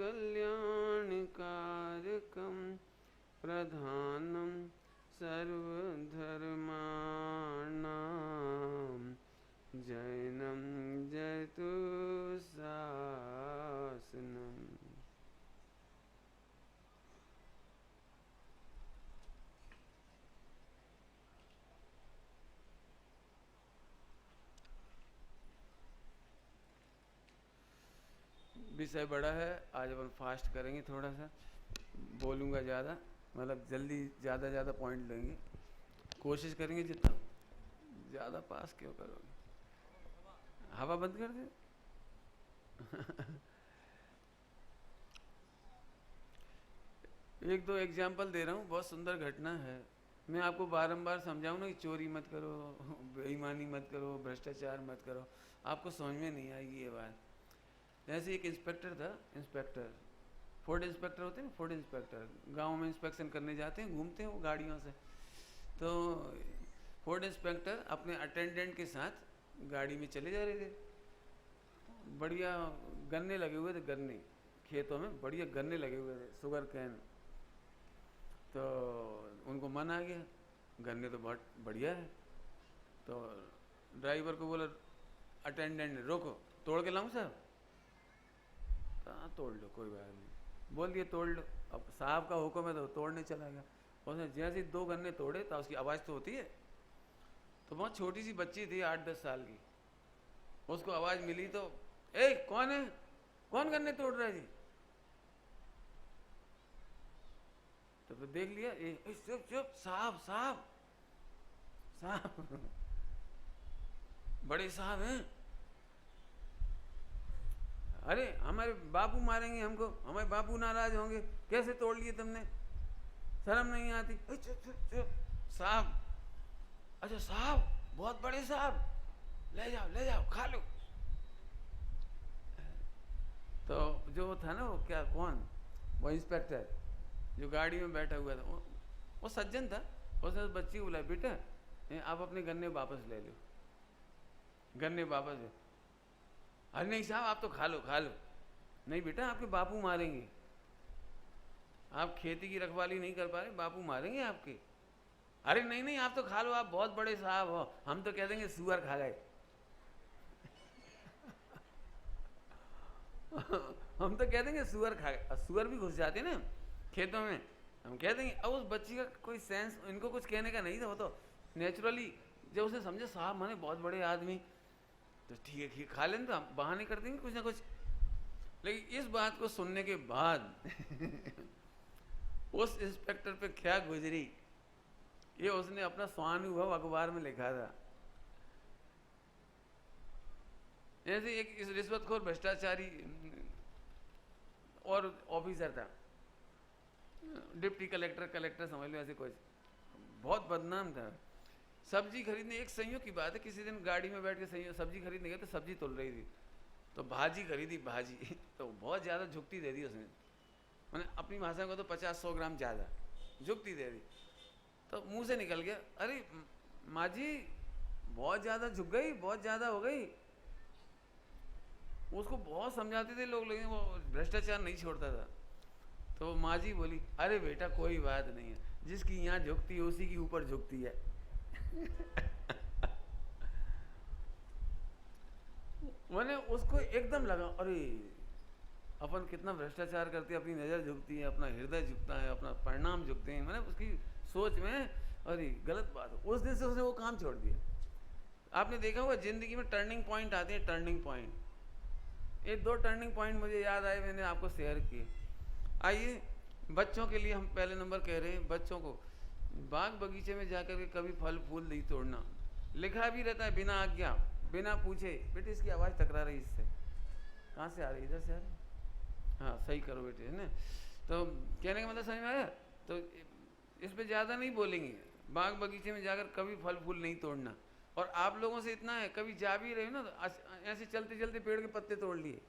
कल्याणकारकं प्रधानं सर्वधर्माणां जैनं जयतु शासनम्। विषय बड़ा है, आज अपन फास्ट करेंगे, थोड़ा सा बोलूँगा ज़्यादा, मतलब जल्दी ज़्यादा पॉइंट लेंगे, कोशिश करेंगे जितना ज़्यादा। पास क्यों करोगे, हवा बंद कर दे। एक दो एग्जाम्पल दे रहा हूँ, बहुत सुंदर घटना है। मैं आपको बारंबार समझाऊँ ना कि चोरी मत करो, बेईमानी मत करो, भ्रष्टाचार मत करो, आपको समझ में नहीं आएगी ये बात। जैसे एक इंस्पेक्टर था, इंस्पेक्टर फूड इंस्पेक्टर होते हैं ना, फूड इंस्पेक्टर गांव में इंस्पेक्शन करने जाते हैं, घूमते हैं वो गाड़ियों से। तो फूड इंस्पेक्टर अपने अटेंडेंट के साथ गाड़ी में चले जा रहे थे, बढ़िया गन्ने लगे हुए थे, गन्ने खेतों में बढ़िया गन्ने लगे हुए थे, शुगर कैन। तो उनको मन आ गया, गन्ने तो बहुत बढ़िया है। तो ड्राइवर को बोला अटेंडेंट ने, रोको, तोड़ के लाऊं साहब? हाँ तोड़ लो, कोई बात नहीं, बोल दिए तोड़ लो। अब साहब का हुक्म है तो तोड़ने चला गया। उसने जैसे ही 2 गन्ने तोड़े तो उसकी आवाज़ तो होती है, तो बहुत छोटी सी बच्ची थी 8-10 साल की, उसको आवाज़ मिली तो, ए कौन है, कौन गन्ने तोड़ रहा है जी? तो फिर देख लिया, चुप चुप, साहब साहब साहब, बड़े साहब हैं, अरे हमारे बापू मारेंगे हमको, हमारे बापू नाराज होंगे, कैसे तोड़ लिए तुमने, शर्म नहीं आती? चुप चुप चुप, साहब, अच्छा साहब, बहुत बड़े साहब, ले जाओ खा लो। तो जो था ना, वो क्या, कौन, वो इंस्पेक्टर जो गाड़ी में बैठा हुआ था, वो सज्जन था। उसने उस बच्ची को बोला, बेटा आप अपने गन्ने वापस ले लो, गन्ने वापस ले। अरे नहीं साहब, आप तो खा लो खा लो। नहीं बेटा, आपके बापू मारेंगे, आप खेती की रखवाली नहीं कर पा रहे, बापू मारेंगे आपके। अरे नहीं नहीं, आप तो खा लो, आप बहुत बड़े साहब हो, हम तो कह देंगे सुअर खा गए। हम तो कह देंगे सुअर खा गए, सुअर भी घुस जाते ना खेतों में, हम कह देंगे। अब उस बच्ची का कोई सेंस, इनको कुछ कहने का नहीं था, वो तो नेचुरली जब उसने समझे साहब माने बहुत बड़े आदमी, तो ठीक है खा लें, तो हम बहाने कर देंगे कुछ ना कुछ। लेकिन इस बात को सुनने के बाद उस इंस्पेक्टर पे क्या गुजरी, ये उसने अपना स्वानुभव अखबार में लिखा था। जैसे एक इस रिश्वतखोर भ्रष्टाचारी और ऑफिसर था, डिप्टी कलेक्टर, कलेक्टर समझ लो, ऐसे कुछ, बहुत बदनाम था। सब्जी खरीदने, एक संयोग की बात है, किसी दिन गाड़ी में बैठ के सब्जी खरीदने गए तो सब्जी तोल रही थी, तो भाजी खरीदी, भाजी तो बहुत ज़्यादा झुकती दे दी उसने, मैंने अपनी भाषा को तो 50-100 ग्राम ज़्यादा झुकती दे दी। तो मुंह से निकल गया, अरे माँ जी बहुत ज़्यादा झुक गई, बहुत ज़्यादा हो गई। उसको बहुत समझाते थे लोग, लेकिन वो भ्रष्टाचार नहीं छोड़ता था। तो माँ जी बोली, अरे बेटा कोई बात नहीं है, जिसकी यहाँ झुकती है उसी की ऊपर झुकती है। मैंने उसको एकदम लगा, अरे अपन कितना भ्रष्टाचार करते हैं, अपनी नज़र झुकती है, अपना हृदय झुकता है, अपना परिणाम झुकते हैं। मैंने उसकी सोच में, अरे गलत बात है। उस दिन से उसने वो काम छोड़ दिया। आपने देखा होगा जिंदगी में टर्निंग पॉइंट आते हैं, टर्निंग पॉइंट। ये 2 टर्निंग पॉइंट मुझे याद आए, मैंने आपको शेयर किए। आइए, बच्चों के लिए हम पहले नंबर कह रहे हैं, बच्चों को बाग बगीचे में जाकर के कभी फल फूल नहीं तोड़ना। लिखा भी रहता है बिना आज्ञा, बिना पूछे। बेटे इसकी आवाज़ टकरा रही, इससे कहाँ से आ रही, इधर से आ रही, हाँ सही करो बेटे, है ना। तो कहने का मतलब समझ में आया। तो इस पर ज़्यादा नहीं बोलेंगे, बाग बगीचे में जाकर कभी फल फूल नहीं तोड़ना। और आप लोगों से इतना है, कभी जा भी रहे हो ना, तो ऐसे चलते चलते पेड़ के पत्ते तोड़ लिए।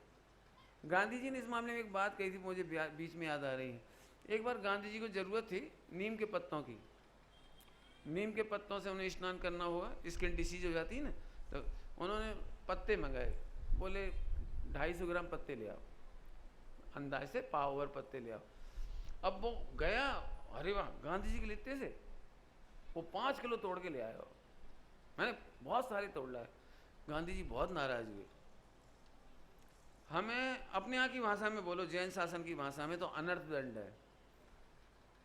गांधी जी ने इस मामले में एक बात कही थी, मुझे बीच में याद आ रही है। एक बार गांधी जी को ज़रूरत थी नीम के पत्तों की, नीम के पत्तों से उन्हें स्नान करना होगा, स्किन डिसीज हो जाती है ना। तो उन्होंने पत्ते मंगाए, बोले 250 ग्राम पत्ते ले आओ। अंदाज से पाव भर पत्ते ले आओ। अब वो गया, अरे वाह गांधी जी के लिए से वो 5 किलो तोड़ के ले आया। मैंने बहुत सारे तोड़ लाए। गांधी जी बहुत नाराज हुए। हमें अपने यहाँ की भाषा में बोलो, जैन शासन की भाषा में तो अनर्थ दंड है।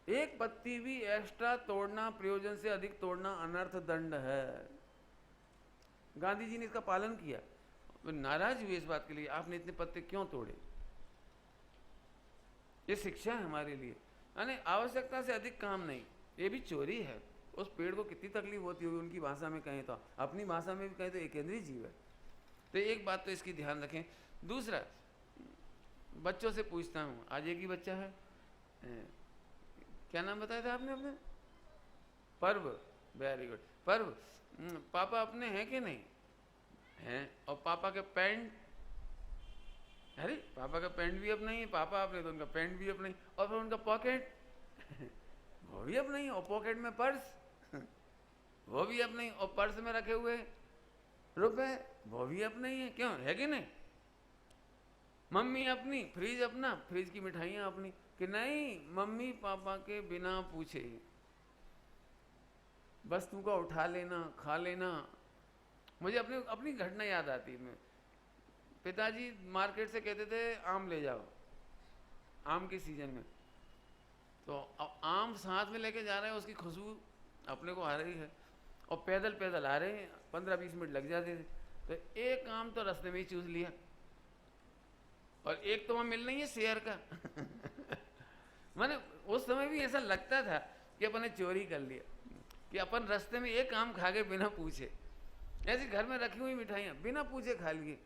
एक पत्ती भी एक्स्ट्रा तोड़ना, प्रयोजन से अधिक तोड़ना अनर्थ दंड है। गांधी जी ने इसका पालन किया, नाराज हुए इस बात के लिए, आपने इतने पत्ते क्यों तोड़े। ये शिक्षा है हमारे लिए, यानी आवश्यकता से अधिक काम नहीं। ये भी चोरी है। उस पेड़ को कितनी तकलीफ होती होगी, उनकी भाषा में कहें तो, अपनी भाषा में भी कहें तो एकेंद्रीय जीव है। तो एक बात तो इसकी ध्यान रखें। दूसरा, बच्चों से पूछता हूँ, आज एक ही बच्चा है, क्या नाम बताया था आपने अपने? पर्व, वेरी गुड। पर्व, पापा अपने हैं कि नहीं हैं? और पापा के पैंट, अरे पापा का पैंट भी अपना ही है, पापा अपने तो उनका पैंट भी अपना ही, और फिर उनका पॉकेट वो भी अपना ही, और पॉकेट में पर्स वो भी अपना ही, और पर्स में रखे हुए रुपए वो भी अपने ही है। क्यों, है कि नहीं? मम्मी अपनी, फ्रिज अपना, फ्रिज की मिठाइयाँ अपनी, कि नहीं मम्मी पापा के बिना पूछे वस्तु का उठा लेना, खा लेना। मुझे अपनी घटना याद आती है। पिताजी मार्केट से कहते थे आम ले जाओ, आम के सीजन में, तो अब आम साथ में लेके जा रहे हैं, उसकी खुशबू अपने को आ रही है, और पैदल पैदल आ रहे हैं, 15-20 मिनट लग जाते थे। तो एक आम तो रास्ते में ही चूस लिया, और एक तो वहाँ मिल नहीं है शेयर का मैंने उस समय भी ऐसा लगता था कि अपन ने चोरी कर लिया, कि अपन रास्ते में एक आम खा के बिना पूछे, ऐसी घर में रखी हुई मिठाइयाँ बिना पूछे खा लिए,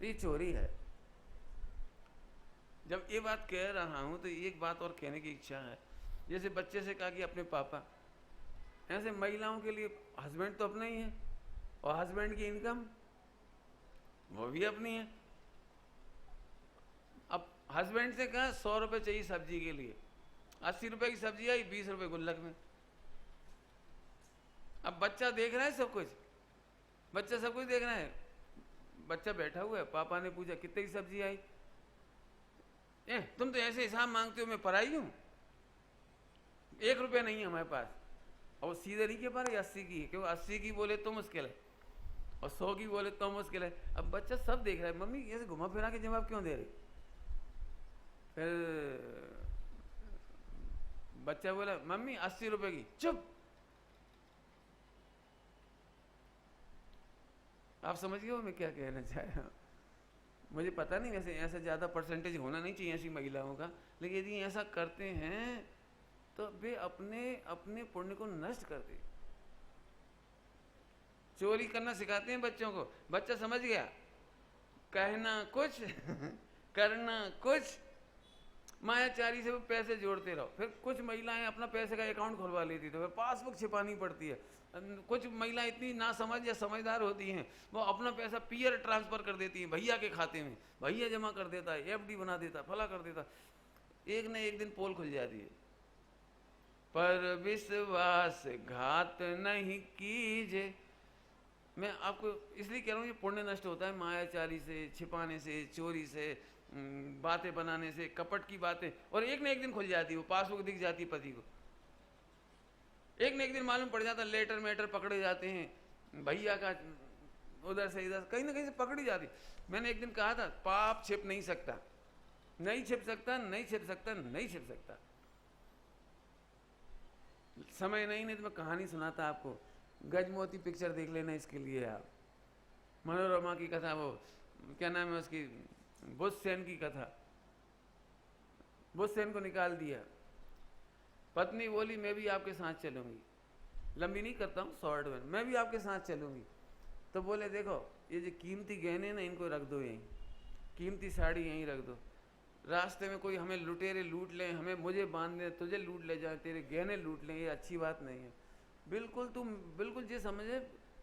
ये चोरी है। जब ये बात कह रहा हूँ तो एक बात और कहने की इच्छा है। जैसे बच्चे से कहा कि अपने पापा, ऐसे महिलाओं के लिए हस्बैंड तो अपना ही है, और हस्बैंड की इनकम वो भी अपनी है। अब हस्बैंड से कहा 100 रुपये चाहिए सब्जी के लिए, 80 रुपये की सब्जी आई, 20 रुपये गुल्लक में। अब बच्चा देख रहा है सब कुछ, बच्चा सब कुछ देख रहा है। बच्चा बैठा हुआ है, पापा ने पूछा कितने की सब्जी आई? तुम तो ऐसे हिसाब मांगते हो, मैं पराई हूँ, 1 रुपया नहीं है हमारे पास। और सीधे नहीं के पारे 80 की है, क्योंकि 80 की बोले तो मुश्किल है, और 100 की बोले तो मुश्किल है। अब बच्चा सब देख रहा है, मम्मी ऐसे घुमा फिरा के जवाब क्यों दे रही? फिर बच्चा बोला मम्मी 80 रुपए की। चुप, आप समझ गए हो मैं क्या कहना चाह रहा हूँ? मुझे पता नहीं, वैसे ऐसा ज़्यादा परसेंटेज होना नहीं चाहिए ऐसी महिलाओं का, लेकिन यदि ऐसा करते हैं तो वे अपने अपने पुण्य को नष्ट करते। चोरी करना सिखाते हैं बच्चों को। बच्चा समझ गया, कहना कुछ करना कुछ, मायाचारी से पैसे जोड़ते रहो। फिर कुछ महिलाएं अपना पैसे का अकाउंट खुलवा लेती, तो फिर पासबुक छिपानी पड़ती है। कुछ महिलाएं इतनी नासमझ या समझदार होती हैं, वो अपना पैसा पीयर ट्रांसफर कर देती हैं भैया के खाते में, भैया जमा कर देता है, एफडी बना देता, फला कर देता, एक न एक दिन पोल खुल जाती है। पर विश्वास घात नहीं कीजिए। मैं आपको इसलिए कह रहा हूँ, ये पुण्य नष्ट होता है मायाचारी से, छिपाने से, चोरी से, बातें बनाने से, कपट की बातें। और एक न एक दिन खुल जाती है, वो पासबुक दिख जाती है पति को, एक न एक दिन मालूम पड़ जाता, लेटर मेटर पकड़े जाते हैं, भैया का उधर से इधर कहीं ना कहीं से पकड़ी जाती। मैंने एक दिन कहा था पाप छिप नहीं सकता, नहीं छिप सकता, नहीं छिप सकता, नहीं छिप सकता। समय नहीं तो मैं कहानी सुनाता आपको। गजमोती पिक्चर देख लेना इसके लिए आप, मनोरमा की कथा, वो क्या नाम है उसकी, बुधसेन की कथा। बुधसेन को निकाल दिया, पत्नी बोली मैं भी आपके साथ चलूंगी, लंबी नहीं करता हूँ शॉर्ट में, मैं भी आपके साथ चलूंगी। तो बोले देखो ये जो कीमती गहने ना इनको रख दो यहीं, कीमती साड़ी यहीं रख दो, रास्ते में कोई हमें लुटेरे लूट लें, हमें मुझे बांध दें, तुझे लूट ले जाए, तेरे गहने लूट लें, ये अच्छी बात नहीं है। बिल्कुल तुम बिल्कुल ये समझे,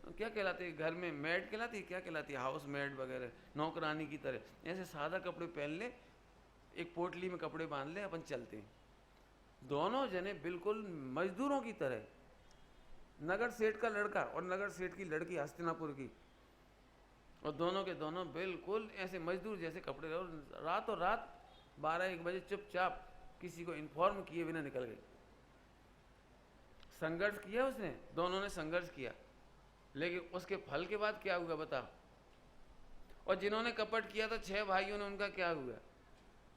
क्या कहलाती है घर में मेड कहलाती है, क्या कहलाती है, हाउस मेड वगैरह, नौकरानी की तरह ऐसे सादा कपड़े पहन ले, एक पोटली में कपड़े बांध ले, अपन चलते हैं। दोनों जने बिल्कुल मजदूरों की तरह, नगर सेठ का लड़का और नगर सेठ की लड़की हस्तिनापुर की, और दोनों के दोनों बिल्कुल ऐसे मजदूर जैसे कपड़े, और रातों रात 12-1 बजे चुपचाप किसी को इन्फॉर्म किए बिना निकल गई। संघर्ष किया उसने, दोनों ने संघर्ष किया, लेकिन उसके फल के बाद क्या हुआ बता। और जिन्होंने कपट किया था 6 भाइयों ने, उनका क्या हुआ?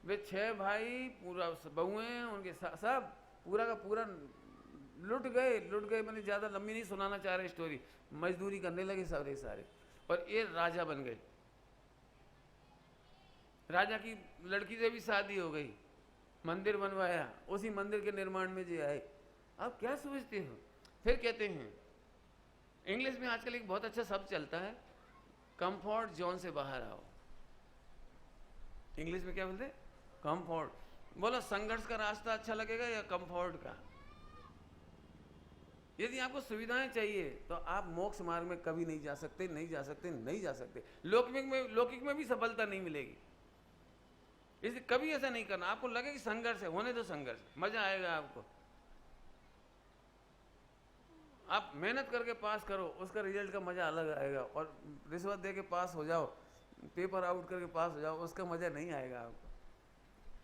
वे 6 भाई पूरा बहुएं उनके सब पूरा का पूरा लुट गए। मैंने ज़्यादा लंबी नहीं सुनाना चाह रहा स्टोरी। मजदूरी करने लगे सारे और ये राजा बन गए। राजा की लड़की से भी शादी हो गई, मंदिर बनवाया, उसी मंदिर के निर्माण में जो आए। अब क्या समझते हो? फिर कहते हैं, इंग्लिश में आजकल एक बहुत अच्छा शब्द चलता है, कंफर्ट जोन से बाहर आओ। इंग्लिश में क्या बोलते हैं? कंफर्ट। बोलो संघर्ष का रास्ता अच्छा लगेगा या कंफर्ट का? यदि आपको सुविधाएं चाहिए तो आप मोक्ष मार्ग में कभी नहीं जा सकते। लौकिक में भी सफलता नहीं मिलेगी। इसलिए कभी ऐसा नहीं करना। आपको लगे कि संघर्ष है, होने दो संघर्ष, मजा आएगा आपको। आप मेहनत करके पास करो, उसका रिजल्ट का मजा अलग आएगा। और रिश्वत दे के पास हो जाओ, पेपर आउट करके पास हो जाओ, उसका मजा नहीं आएगा आपको।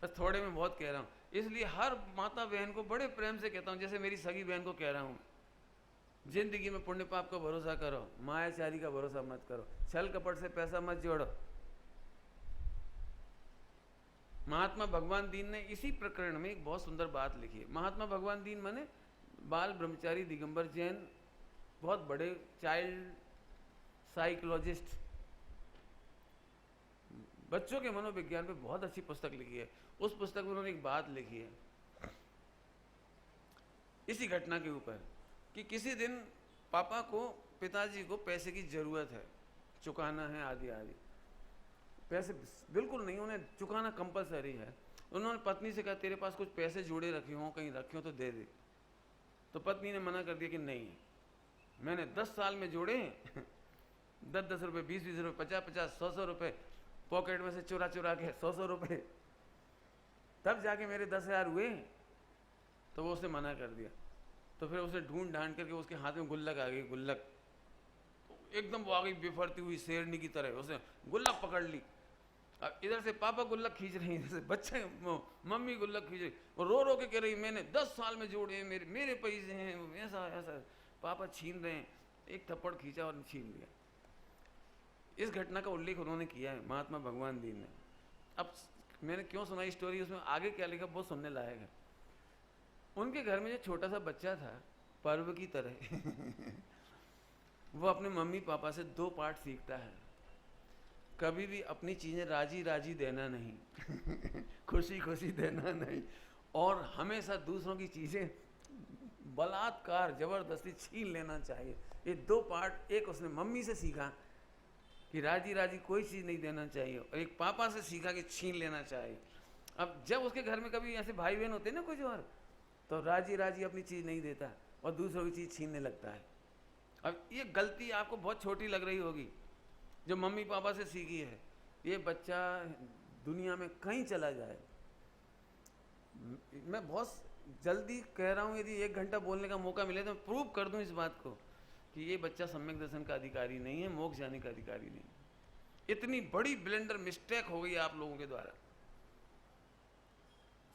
बस थोड़े में बहुत कह रहा हूँ, इसलिए हर माता बहन को बड़े प्रेम से कहता हूँ, जैसे मेरी सगी बहन को कह रहा हूँ, जिंदगी में पुण्य पाप का भरोसा करो, मायाचारी का भरोसा मत करो, छल कपट से पैसा मत जोड़ो। महात्मा भगवान दीन ने इसी प्रकरण में एक बहुत सुंदर बात लिखी है। महात्मा भगवान दीन माने बाल ब्रह्मचारी दिगंबर जैन, बहुत बड़े चाइल्ड साइकोलॉजिस्ट, बच्चों के मनोविज्ञान पे बहुत अच्छी पुस्तक लिखी है। उस पुस्तक में उन्होंने एक बात लिखी है इसी घटना के ऊपर कि किसी दिन पापा को, पिताजी को पैसे की जरूरत है, चुकाना है आदि आदि। पैसे बिल्कुल नहीं, उन्हें चुकाना कंपलसरी है। उन्होंने पत्नी से कहा, तेरे पास कुछ पैसे जोड़े रखे हो, कहीं रखे हो तो दे दे। तो पत्नी ने मना कर दिया कि नहीं, मैंने 10 साल में जोड़े 10-10 रुपये, 20-20 रुपये, 50-50, 100-100 रुपये पॉकेट में से चुरा के 100-100 रुपये, तब जाके मेरे 10,000 हुए। तो वो उसने मना कर दिया। तो फिर उसे ढूंढ ढांड करके उसके हाथ में गुल्लक आ गई, गुल्लक एकदम वो आ गई बिफरती हुई शेरनी की तरह, उसने गुल्लक पकड़ ली। अब इधर से पापा गुल्लक खींच रही, इधर से बच्चे मम्मी गुल्लक खींच रही, और रो रो के कह रही, मैंने 10 साल में जोड़े, मेरे पैसे हैं, ऐसा। पापा छीन रहे हैं, एक थप्पड़ खींचा और छीन लिया। इस घटना का उल्लेख उन्होंने किया है महात्मा भगवान दीन ने। अब मैंने क्यों सुनाई स्टोरी, उसमें आगे क्या लिखा बहुत सुनने लायक है। उनके घर में जो छोटा सा बच्चा था, पर्व की तरह वो अपने मम्मी पापा से 2 पाठ सीखता है। कभी भी अपनी चीजें राजी राजी देना नहीं खुशी खुशी देना नहीं, और हमेशा दूसरों की चीजें बलात्कार जबरदस्ती छीन लेना चाहिए। ये 2 पाठ एक उसने मम्मी से सीखा कि राजी राजी कोई चीज़ नहीं देना चाहिए, और एक पापा से सीखा कि छीन लेना चाहिए। अब जब उसके घर में कभी ऐसे भाई बहन होते हैं ना कुछ, और तो राजी राजी अपनी चीज़ नहीं देता और दूसरों की चीज़ छीनने लगता है। अब ये गलती आपको बहुत छोटी लग रही होगी जो मम्मी पापा से सीखी है। ये बच्चा दुनिया में कहीं चला जाए, मैं बहुत जल्दी कह रहा हूँ, यदि 1 घंटा बोलने का मौका मिले तो प्रूव कर दूँ इस बात को कि ये बच्चा सम्यक दर्शन का अधिकारी नहीं है, मोक्ष जाने का अधिकारी नहीं है। इतनी बड़ी ब्लेंडर मिस्टेक हो गई आप लोगों के द्वारा।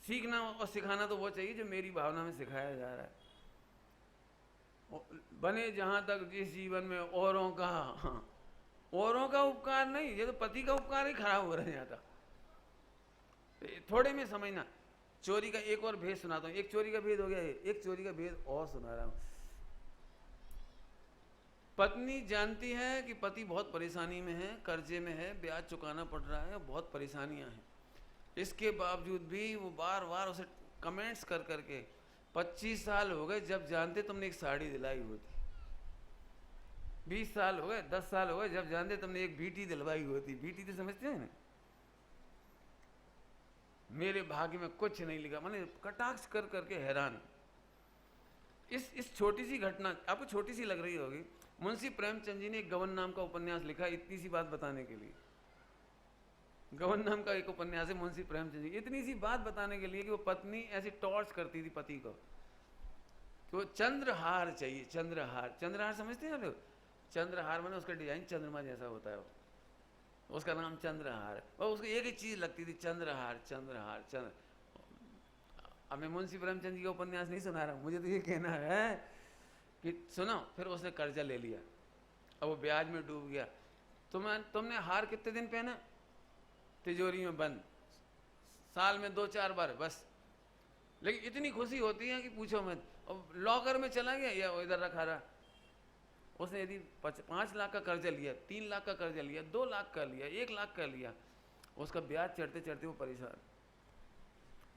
सीखना और सिखाना तो वो चाहिए जो मेरी भावना में सिखाया जा रहा है। बने जहां तक जिस जीवन में औरों का उपकार नहीं, ये तो पति का उपकार ही खराब हो रहा जाता। थोड़े में समझना। चोरी का एक और भेद सुनाता हूँ। एक चोरी का भेद हो गया है, एक चोरी का भेद और सुना रहा हूँ। पत्नी जानती है कि पति बहुत परेशानी में है, कर्जे में है, ब्याज चुकाना पड़ रहा है, बहुत परेशानियां हैं। इसके बावजूद भी वो बार बार उसे कमेंट्स कर करके 25 साल हो गए जब जानते तुमने एक साड़ी दिलाई होती, 20 साल हो गए, 10 साल हो गए जब जानते तुमने एक बीटी दिलवाई होती। बीटी तो समझते हैं ना? मेरे भाग्य में कुछ नहीं लिखा, मैंने कटाक्ष कर करके हैरान। इस छोटी सी घटना आपको छोटी सी लग रही होगी। मुंशी प्रेमचंद जी ने एक गवन नाम का उपन्यास लिखा, इतनी सी बात बताने के लिए। गवन नाम का एक उपन्यास है मुंशी प्रेमचंद जी, इतनी सी बात बताने के लिए कि वो पत्नी ऐसी टॉर्च करती थी पति को कि वो चंद्रहार चाहिए। चंद्रहार समझते हैं लोग? चंद्रहार माने उसका डिजाइन चंद्रमा जैसा होता है। उसका नाम चंद्रहार, और उसको एक ही चीज लगती थी, चंद्रहार चंद्रहार चंद्र। अब मैं मुंशी प्रेमचंद जी का उपन्यास नहीं सुना रहा हूँ, मुझे तो ये कहना है कि सुनो। फिर उसने कर्जा ले लिया, अब वो ब्याज में डूब गया। तुमने हार कितने दिन पहना? तिजोरी में बंद, साल में 2-4 बार बस। लेकिन इतनी खुशी होती है कि पूछो मत। अब लॉकर में चला गया या इधर रखा रहा। उसने यदि 5 लाख का कर्जा लिया, 3 लाख का कर्जा लिया, 2 लाख का लिया, 1 लाख का लिया, उसका ब्याज चढ़ते चढ़ते वो परेशान।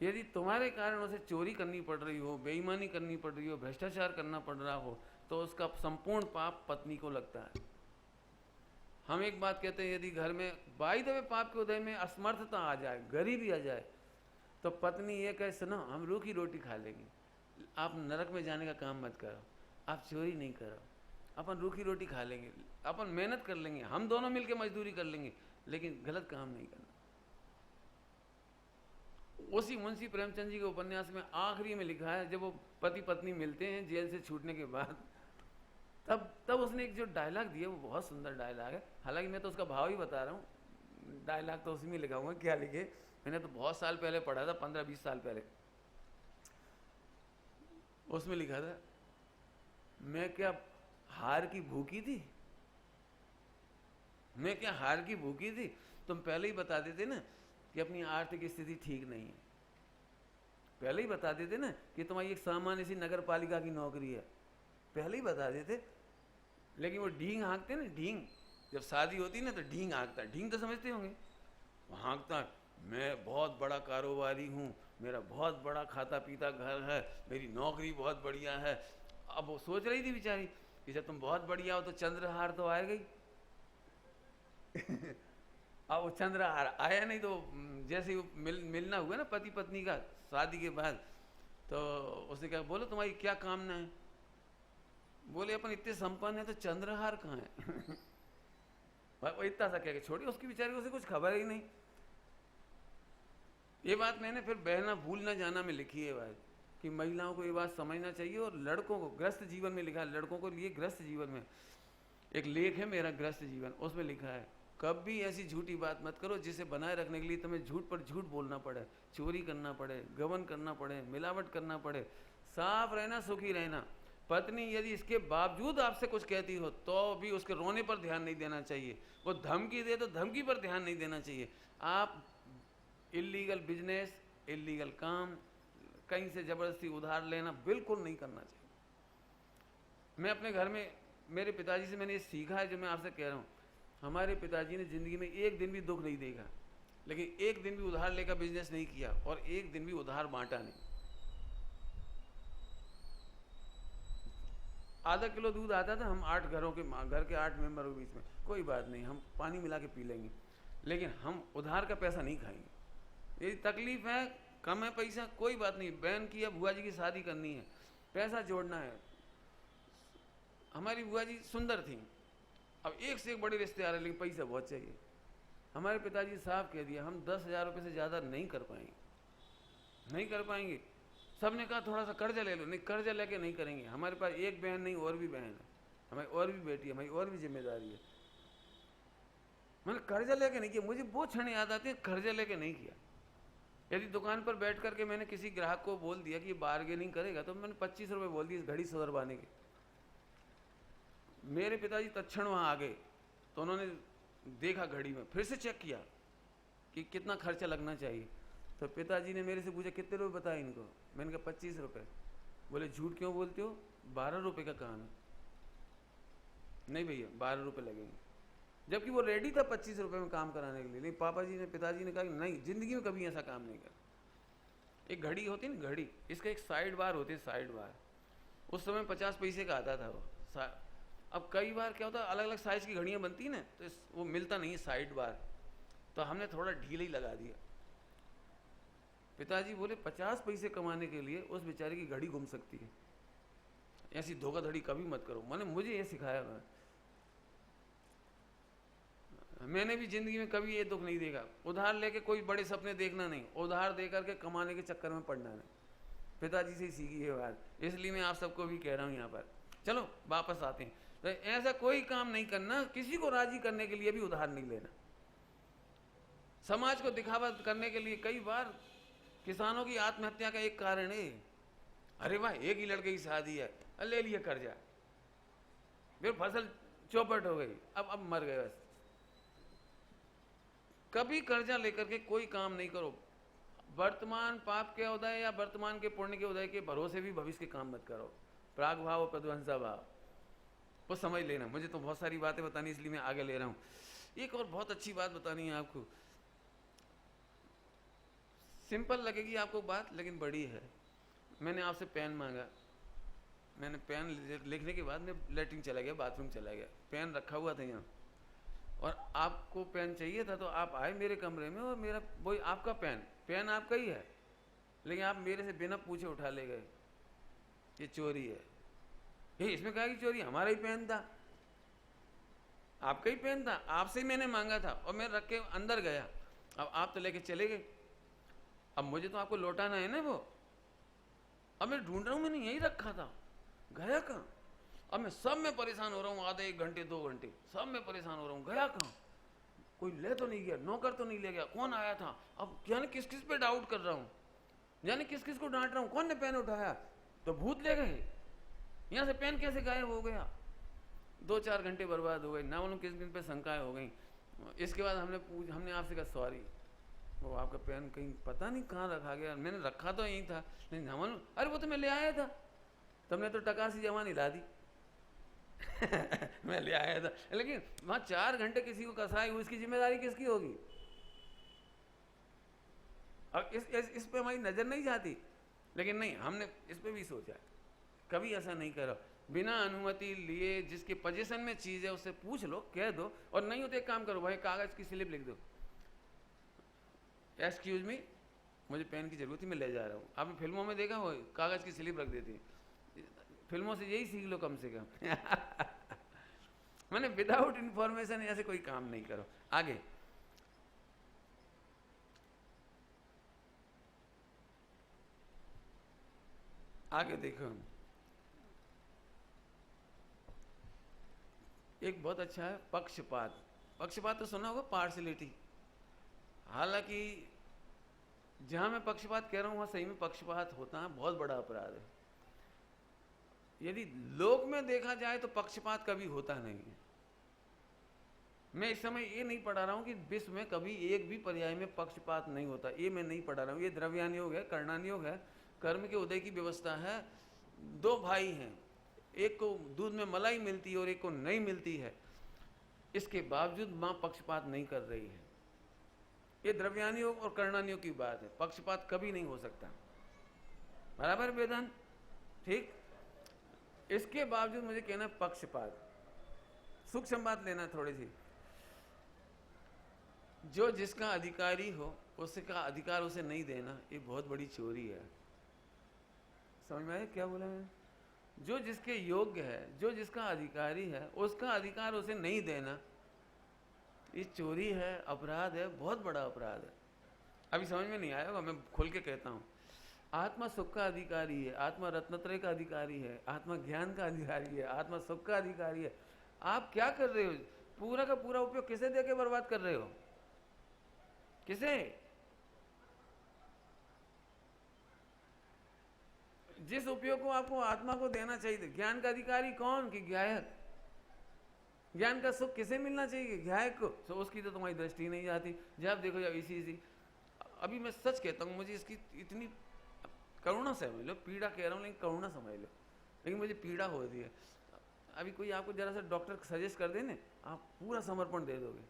यदि तुम्हारे कारण उसे चोरी करनी पड़ रही हो, बेईमानी करनी पड़ रही हो, भ्रष्टाचार करना पड़ रहा हो, तो उसका संपूर्ण पाप पत्नी को लगता है। हम एक बात कहते हैं, यदि घर में बाई दबे पाप के उदय में असमर्थता आ जाए, गरीबी आ जाए, तो पत्नी ये कहे सुनो हम रूखी रोटी खा लेंगे, आप नरक में जाने का काम मत करो, आप चोरी नहीं करो, अपन रूखी रोटी खा लेंगे, अपन मेहनत कर लेंगे, हम दोनों मिलकर मजदूरी कर लेंगे, लेकिन गलत काम नहीं करना। उसी मुंशी प्रेमचंद जी के उपन्यास में आखिरी में लिखा है, जब वो पति पत्नी मिलते हैं जेल से छूटने के बाद, तब उसने एक जो डायलॉग दिया वो बहुत सुंदर डायलॉग है। हालांकि मैं तो उसका भाव ही बता रहा हूँ, डायलॉग तो उसी में लिखा हुआ, क्या लिखे मैंने तो बहुत साल पहले पढ़ा था, 15-20 साल पहले। उसमें लिखा था, मैं क्या हार की भूखी थी, मैं क्या हार की भूखी थी? तुम पहले ही बता देते ना कि अपनी आर्थिक स्थिति ठीक नहीं है, पहले ही बता देते ना कि तुम्हारी एक सामान्य सी नगर पालिका की नौकरी है, पहले ही बता देते। लेकिन वो ढींग हाँकते ना, ढींग, जब शादी होती ना तो ढींग हाँकता, ढींग तो समझते होंगे, वो हाँकता, मैं बहुत बड़ा कारोबारी हूँ, मेरा बहुत बड़ा खाता पीता घर है, मेरी नौकरी बहुत बढ़िया है। अब वो सोच रही थी बेचारी कि जब तुम बहुत बढ़िया हो तो चंद्रहार तो आएगा ही। अब वो चंद्रहार आया नहीं, तो जैसे ही मिलना हुआ ना पति पत्नी का शादी के बाद, तो उसने कहा बोलो तुम्हारी क्या कामना है? बोले अपन इतने संपन्न है तो चंद्रहार कहाँ है? वो इतना सा कह के छोड़ी, उसकी बेचारी उसे कुछ खबर ही नहीं। ये बात मैंने फिर बहना भूल ना जाना में लिखी है बात, कि महिलाओं को ये बात समझना चाहिए, और लड़कों को ग्रस्त जीवन में लिखा है, लड़कों को लिए ग्रस्त जीवन में एक लेख है मेरा, ग्रस्त जीवन, उसमें लिखा है कभी ऐसी झूठी बात मत करो जिसे बनाए रखने के लिए तुम्हें झूठ पर झूठ बोलना पड़े, चोरी करना पड़े, गबन करना पड़े, मिलावट करना पड़े। साफ रहना, सुखी रहना। पत्नी यदि इसके बावजूद आपसे कुछ कहती हो तो भी उसके रोने पर ध्यान नहीं देना चाहिए, वो धमकी दे तो धमकी पर ध्यान नहीं देना चाहिए। आप इल्लीगल बिजनेस, इल्लीगल काम, कहीं से ज़बरदस्ती उधार लेना बिल्कुल नहीं करना चाहिए। मैं अपने घर में मेरे पिताजी से मैंने ये सीखा है, जो मैं आपसे कह रहा हूँ। हमारे पिताजी ने ज़िंदगी में एक दिन भी दुख नहीं देखा, लेकिन एक दिन भी उधार लेकर बिजनेस नहीं किया, और एक दिन भी उधार बांटा नहीं। आधा किलो दूध आता था, हम 8 घरों के घर के 8 मेंबरों के बीच में, कोई बात नहीं, हम पानी मिला के पी लेंगे, लेकिन हम उधार का पैसा नहीं खाएंगे। यदि तकलीफ है, कम है पैसा, कोई बात नहीं, बहन की या बुआ जी की शादी करनी है, पैसा जोड़ना है। हमारी बुआ जी सुंदर थी, अब एक से एक बड़े रिश्ते आ रहे, लेकिन पैसा बहुत चाहिए। हमारे पिताजी साफ कह दिया, हम 10,000 रुपये से ज़्यादा नहीं कर पाएंगे, नहीं कर पाएंगे। सबने कहा थोड़ा सा कर्जा ले लो, नहीं कर्जा लेके नहीं करेंगे, हमारे पास एक बहन नहीं और भी बहन है, हमारी और भी बेटी है, हमारी और भी जिम्मेदारी है। मैंने कर्जा लेके नहीं किया, मुझे वो क्षण याद आते हैं, कर्जा लेके नहीं किया। यदि दुकान पर बैठ करके मैंने किसी ग्राहक को बोल दिया कि बार्गेनिंग करेगा, तो मैंने 25 रुपये बोल दिए इस घड़ी सुधरवाने के। मेरे पिताजी तत्क्षण वहाँ आ गए, तो उन्होंने देखा घड़ी में, फिर से चेक किया कि कितना खर्चा लगना चाहिए। तो पिताजी ने मेरे से पूछा कितने रुपये बताए इनको? मैंने कहा 25 रुपये। बोले झूठ क्यों बोलते हो, 12 रुपये का काम है। नहीं भैया 12 रुपये लगेंगे, जबकि वो रेडी था 25 रुपये में काम कराने के लिए। लेकिन पिताजी ने कहा कि नहीं, जिंदगी में कभी ऐसा काम नहीं कर। एक घड़ी होती ना घड़ी, इसका एक साइड बार होती है, साइड बार। उस समय 50 पैसे का आता था वो। अब कई बार क्या होता है, अलग अलग साइज की घड़ियाँ बनती ना, तो वो मिलता नहीं है साइड बार, तो हमने थोड़ा ढीले ही लगा दिया। पिताजी बोले 50 पैसे कमाने के लिए उस बेचारे की घड़ी घूम सकती है, ऐसी धोखाधड़ी कभी मत करो। मुझे ये सिखाया मैंने भी जिंदगी में कभी ये दुख नहीं देखा। उधार लेके कोई बड़े सपने देखना नहीं, उधार दे करके कमाने के चक्कर में पड़ना नहीं। पिताजी से ही सीखी है बात, इसलिए मैं आप सबको भी कह रहा हूँ यहाँ पर। चलो वापस आते हैं, तो ऐसा कोई काम नहीं करना, किसी को राजी करने के लिए भी उधार नहीं लेना। समाज को दिखावा करने के लिए कई बार किसानों की आत्महत्या का एक कारण है, अरे वाह एक ही लड़के की शादी है, ले लिए कर्जा, फिर फसल चौपट हो गई, अब मर गए बस। कभी कर्जा लेकर के कोई काम नहीं करो। वर्तमान पाप के उदय या वर्तमान के पुण्य के उदय के भरोसे भी भविष्य के काम मत करो। प्राग भाव और प्रध्वंसा भाव वो समझ लेना। मुझे तो बहुत सारी बातें बतानी इसलिए मैं आगे ले रहा हूँ। एक और बहुत अच्छी बात बतानी है आपको, सिंपल लगेगी आपको बात लेकिन बड़ी है। मैंने आपसे पेन मांगा, मैंने पेन लिखने के बाद मैं लेटरिन चला गया, बाथरूम चला गया, पेन रखा हुआ था यहाँ, और आपको पेन चाहिए था तो आप आए मेरे कमरे में और मेरा वही आपका पेन आपका ही है, लेकिन आप मेरे से बिना पूछे उठा ले गए, ये चोरी है। ये इसमें कहा कि चोरी, हमारा ही पेन था, आपका ही पेन था, आपसे ही मैंने मांगा था और मैं रख के अंदर गया, अब आप तो लेके चले गए, अब मुझे तो आपको लौटाना है ना वो। अब मैं ढूंढ रहा हूँ, मैंने यही रखा था, गया कहाँ? अब मैं सब में परेशान हो रहा हूँ, आधे 1 घंटे 2 घंटे सब में परेशान हो रहा हूँ, गया कहाँ? कोई ले तो नहीं गया, नौकर तो नहीं ले गया, कौन आया था? अब जाने किस किस पे डाउट कर रहा हूँ, जाने किस किस को डांट रहा हूँ, कौन ने पेन उठाया? तो भूत ले गए, यहाँ से पेन कैसे गायब हो गया? 2-4 घंटे बर्बाद हो गए, ना मालूम किस दिन पे शंकाएं हो गई। इसके बाद हमने आपसे कहा सॉरी, वो आपका पेन कहीं पता नहीं कहाँ रखा गया, मैंने रखा तो यहीं था, नहीं ना मालूम, अरे वो तो मैं ले आया था, तुमने तो टकासी जमा हिला दी मैं ले आया था, लेकिन वहां 4 घंटे किसी को कसाई हुई, इसकी जिम्मेदारी किसकी होगी? अब इस पे हमारी नजर नहीं जाती, लेकिन नहीं, हमने इस पे भी सोचा, कभी ऐसा नहीं करो, बिना अनुमति लिए जिसके पोजीशन में चीज है उससे पूछ लो, कह दो, और नहीं हो तो एक काम करो भाई, कागज की स्लिप लिख दो, एक्सक्यूज मी मुझे पेन की जरूरत है, मैं ले जा रहा हूँ। आपने फिल्मों में देखा हो, कागज की स्लिप रख देती, फिल्मों से यही सीख लो कम से कम मैंने विदाउट इंफॉर्मेशन ऐसे कोई काम नहीं करो। आगे आगे देखो, एक बहुत अच्छा है पक्षपात। पक्षपात तो सुना होगा, पार्शलिटी। हालांकि जहां मैं पक्षपात कह रहा हूं वहां सही में पक्षपात होता है, बहुत बड़ा अपराध है। यदि लोक में देखा जाए तो पक्षपात कभी होता नहीं है। मैं इस समय ये नहीं पढ़ा रहा हूं कि विश्व में कभी एक भी पर्याय में पक्षपात नहीं होता, ये मैं नहीं पढ़ा रहा हूं। ये द्रव्यान योग है, कर्णान योग है, कर्म के उदय की व्यवस्था है। 2 भाई हैं, एक को दूध में मलाई मिलती है और एक को नहीं मिलती है, इसके बावजूद मां पक्षपात नहीं कर रही है। ये द्रव्यान योग और कर्णान योग की बात है, पक्षपात कभी नहीं हो सकता, बराबर वेदांत, ठीक। इसके बावजूद मुझे कहना पक्षपात, सूक्ष्म बात लेना थोड़ी सी, जो जिसका अधिकारी हो उसका अधिकार उसे नहीं देना, ये बहुत बड़ी चोरी है। समझ में आया क्या बोला मैंने? जो जिसके योग्य है, जो जिसका अधिकारी है, उसका अधिकार उसे नहीं देना, ये चोरी है, अपराध है, बहुत बड़ा अपराध है। अभी समझ में नहीं आया होगा, मैं खोल के कहता हूँ। आत्मा सुख का अधिकारी है, आत्मा रत्नत्रय का अधिकारी है, आत्मा ज्ञान का अधिकारी है, आत्मा सुख का अधिकारी है। आप क्या कर रहे हो? पूरा का पूरा उपयोग किसे देके बर्बाद कर रहे हो? किसे? जिस उपयोग को आपको आत्मा को देना चाहिए। ज्ञान का अधिकारी कौन? कि गायक। ज्ञान का सुख किसे मिलना चाहिए? गायक को। तो उसकी तो तुम्हारी दृष्टि नहीं जाती। जब देखो जब इसी अभी मैं सच कहता हूँ, मुझे इसकी इतनी करुणा समझ लो, पीड़ा कह रहा हूँ लेकिन करुणा समझ लो, लेकिन मुझे पीड़ा हो रही है। अभी कोई आपको जरा सा डॉक्टर सजेस्ट कर दे ना, आप पूरा समर्पण दे दोगे।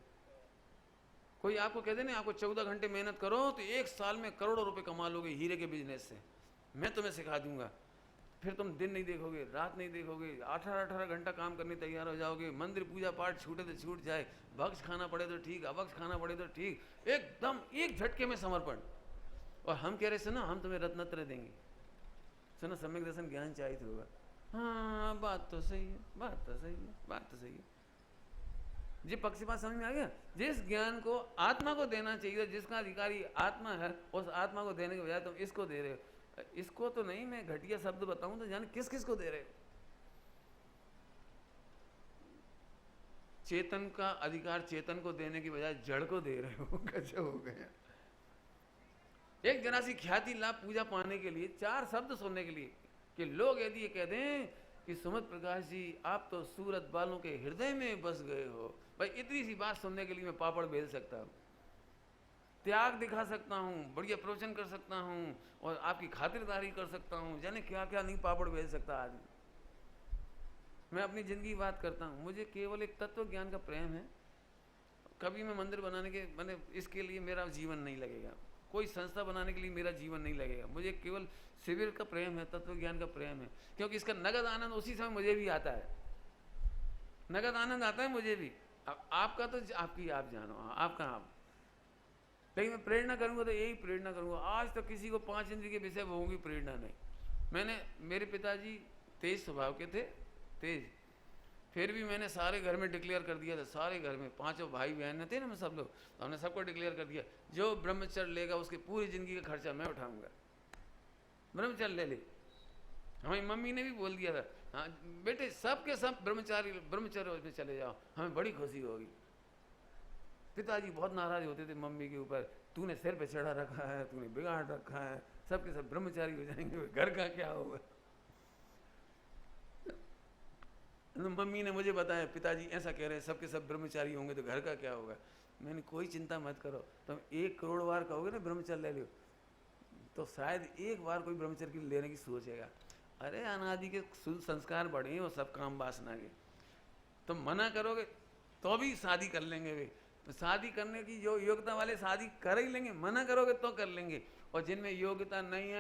कोई आपको कह दे ना आपको 14 घंटे मेहनत करो तो 1 साल में करोड़ों रुपए कमा लोगे हीरे के बिजनेस से, मैं तुम्हें सिखा दूंगा। फिर तुम दिन नहीं देखोगे, रात नहीं देखोगे, 18-18 घंटा काम करने तैयार हो जाओगे। मंदिर पूजा पाठ छूटे तो छूट जाए, भक्ष खाना पड़े तो ठीक, अभक्ष खाना पड़े तो ठीक, एकदम एक झटके में समर्पण। और हम कह रहे सुनो हम तुम्हें रत्नत्रय देंगे, सुनो सम्यक दर्शन ज्ञान चाहिए होगा। हाँ बात तो सही है, बात तो सही है, बात तो सही है। जी पक्षपात समझ में आ गया? जिस ज्ञान को आत्मा को देना चाहिए, जिसका अधिकारी आत्मा है, उस आत्मा को देने के बजाय तुम इसको दे रहे हो। इसको तो नहीं, मैं घटिया शब्द बताऊं तो जाने किस किस को दे रहे हो। चेतन का अधिकार चेतन को देने की बजाय जड़ को दे रहे हो। कैसे हो गए? एक जरा सी ख्याति लाभ पूजा पाने के लिए 4 शब्द सुनने के लिए कि लोग यदि ये कह दें कि सुमित प्रकाश जी आप तो सूरत वालों के हृदय में बस गए हो, भाई इतनी सी बात सुनने के लिए मैं पापड़ बेल सकता हूँ, त्याग दिखा सकता हूँ, बढ़िया प्रवचन कर सकता हूँ और आपकी खातिरदारी कर सकता हूँ, जाने क्या क्या नहीं पापड़ बेल सकता आदमी। मैं अपनी जिंदगी की बात करता हूँ, मुझे केवल एक तत्व ज्ञान का प्रेम है। कभी मैं मंदिर बनाने के मैंने इसके लिए मेरा जीवन नहीं लगेगा, कोई संस्था बनाने के लिए मेरा जीवन नहीं लगेगा, मुझे केवल शिविर का प्रेम है, तत्व ज्ञान का प्रेम है, क्योंकि इसका नगद आनंद उसी समय मुझे भी आता है, नगद आनंद आता है मुझे भी। अब आपका तो आपकी आप जानो, आपका आप, लेकिन मैं प्रेरणा करूंगा तो यही प्रेरणा करूंगा। आज तक किसी को 5 इंद्रिय के विषय होगी प्रेरणा नहीं। मैंने, मेरे पिताजी तेज स्वभाव के थे, तेज, फिर भी मैंने सारे घर में डिक्लेयर कर दिया था, सारे घर में 5 भाई बहन थे ना, मैं सब लोग, तो हमने सबको डिक्लेयर कर दिया जो ब्रह्मचर्य लेगा उसकी पूरी जिंदगी का खर्चा मैं उठाऊंगा, ब्रह्मचर्य ले ले। हमारी मम्मी ने भी बोल दिया था, हाँ बेटे सबके सब ब्रह्मचर्य में चले जाओ, हमें बड़ी खुशी होगी। पिताजी बहुत नाराज होते थे मम्मी के ऊपर, तूने सिर पे चढ़ा रखा है, तूने बिगाड़ रखा है, सबके सब ब्रह्मचारी हो जाएंगे, घर का क्या होगा। मम्मी ने मुझे बताया पिताजी ऐसा कह रहे हैं सबके सब ब्रह्मचारी होंगे तो घर का क्या होगा। मैंने कोई चिंता मत करो, तुम 1 करोड़ बार कहोगे ना ब्रह्मचर्य ले लो तो शायद एक बार कोई ब्रह्मचर्य लेने की सोचेगा। अरे अनादि के संस्कार बढ़े हैं वो सब काम वासना के, तुम मना करोगे तो भी शादी कर लेंगे वे, शादी करने की जो योग्यता वाले शादी कर ही लेंगे, मना करोगे तो कर लेंगे, और जिनमें योग्यता नहीं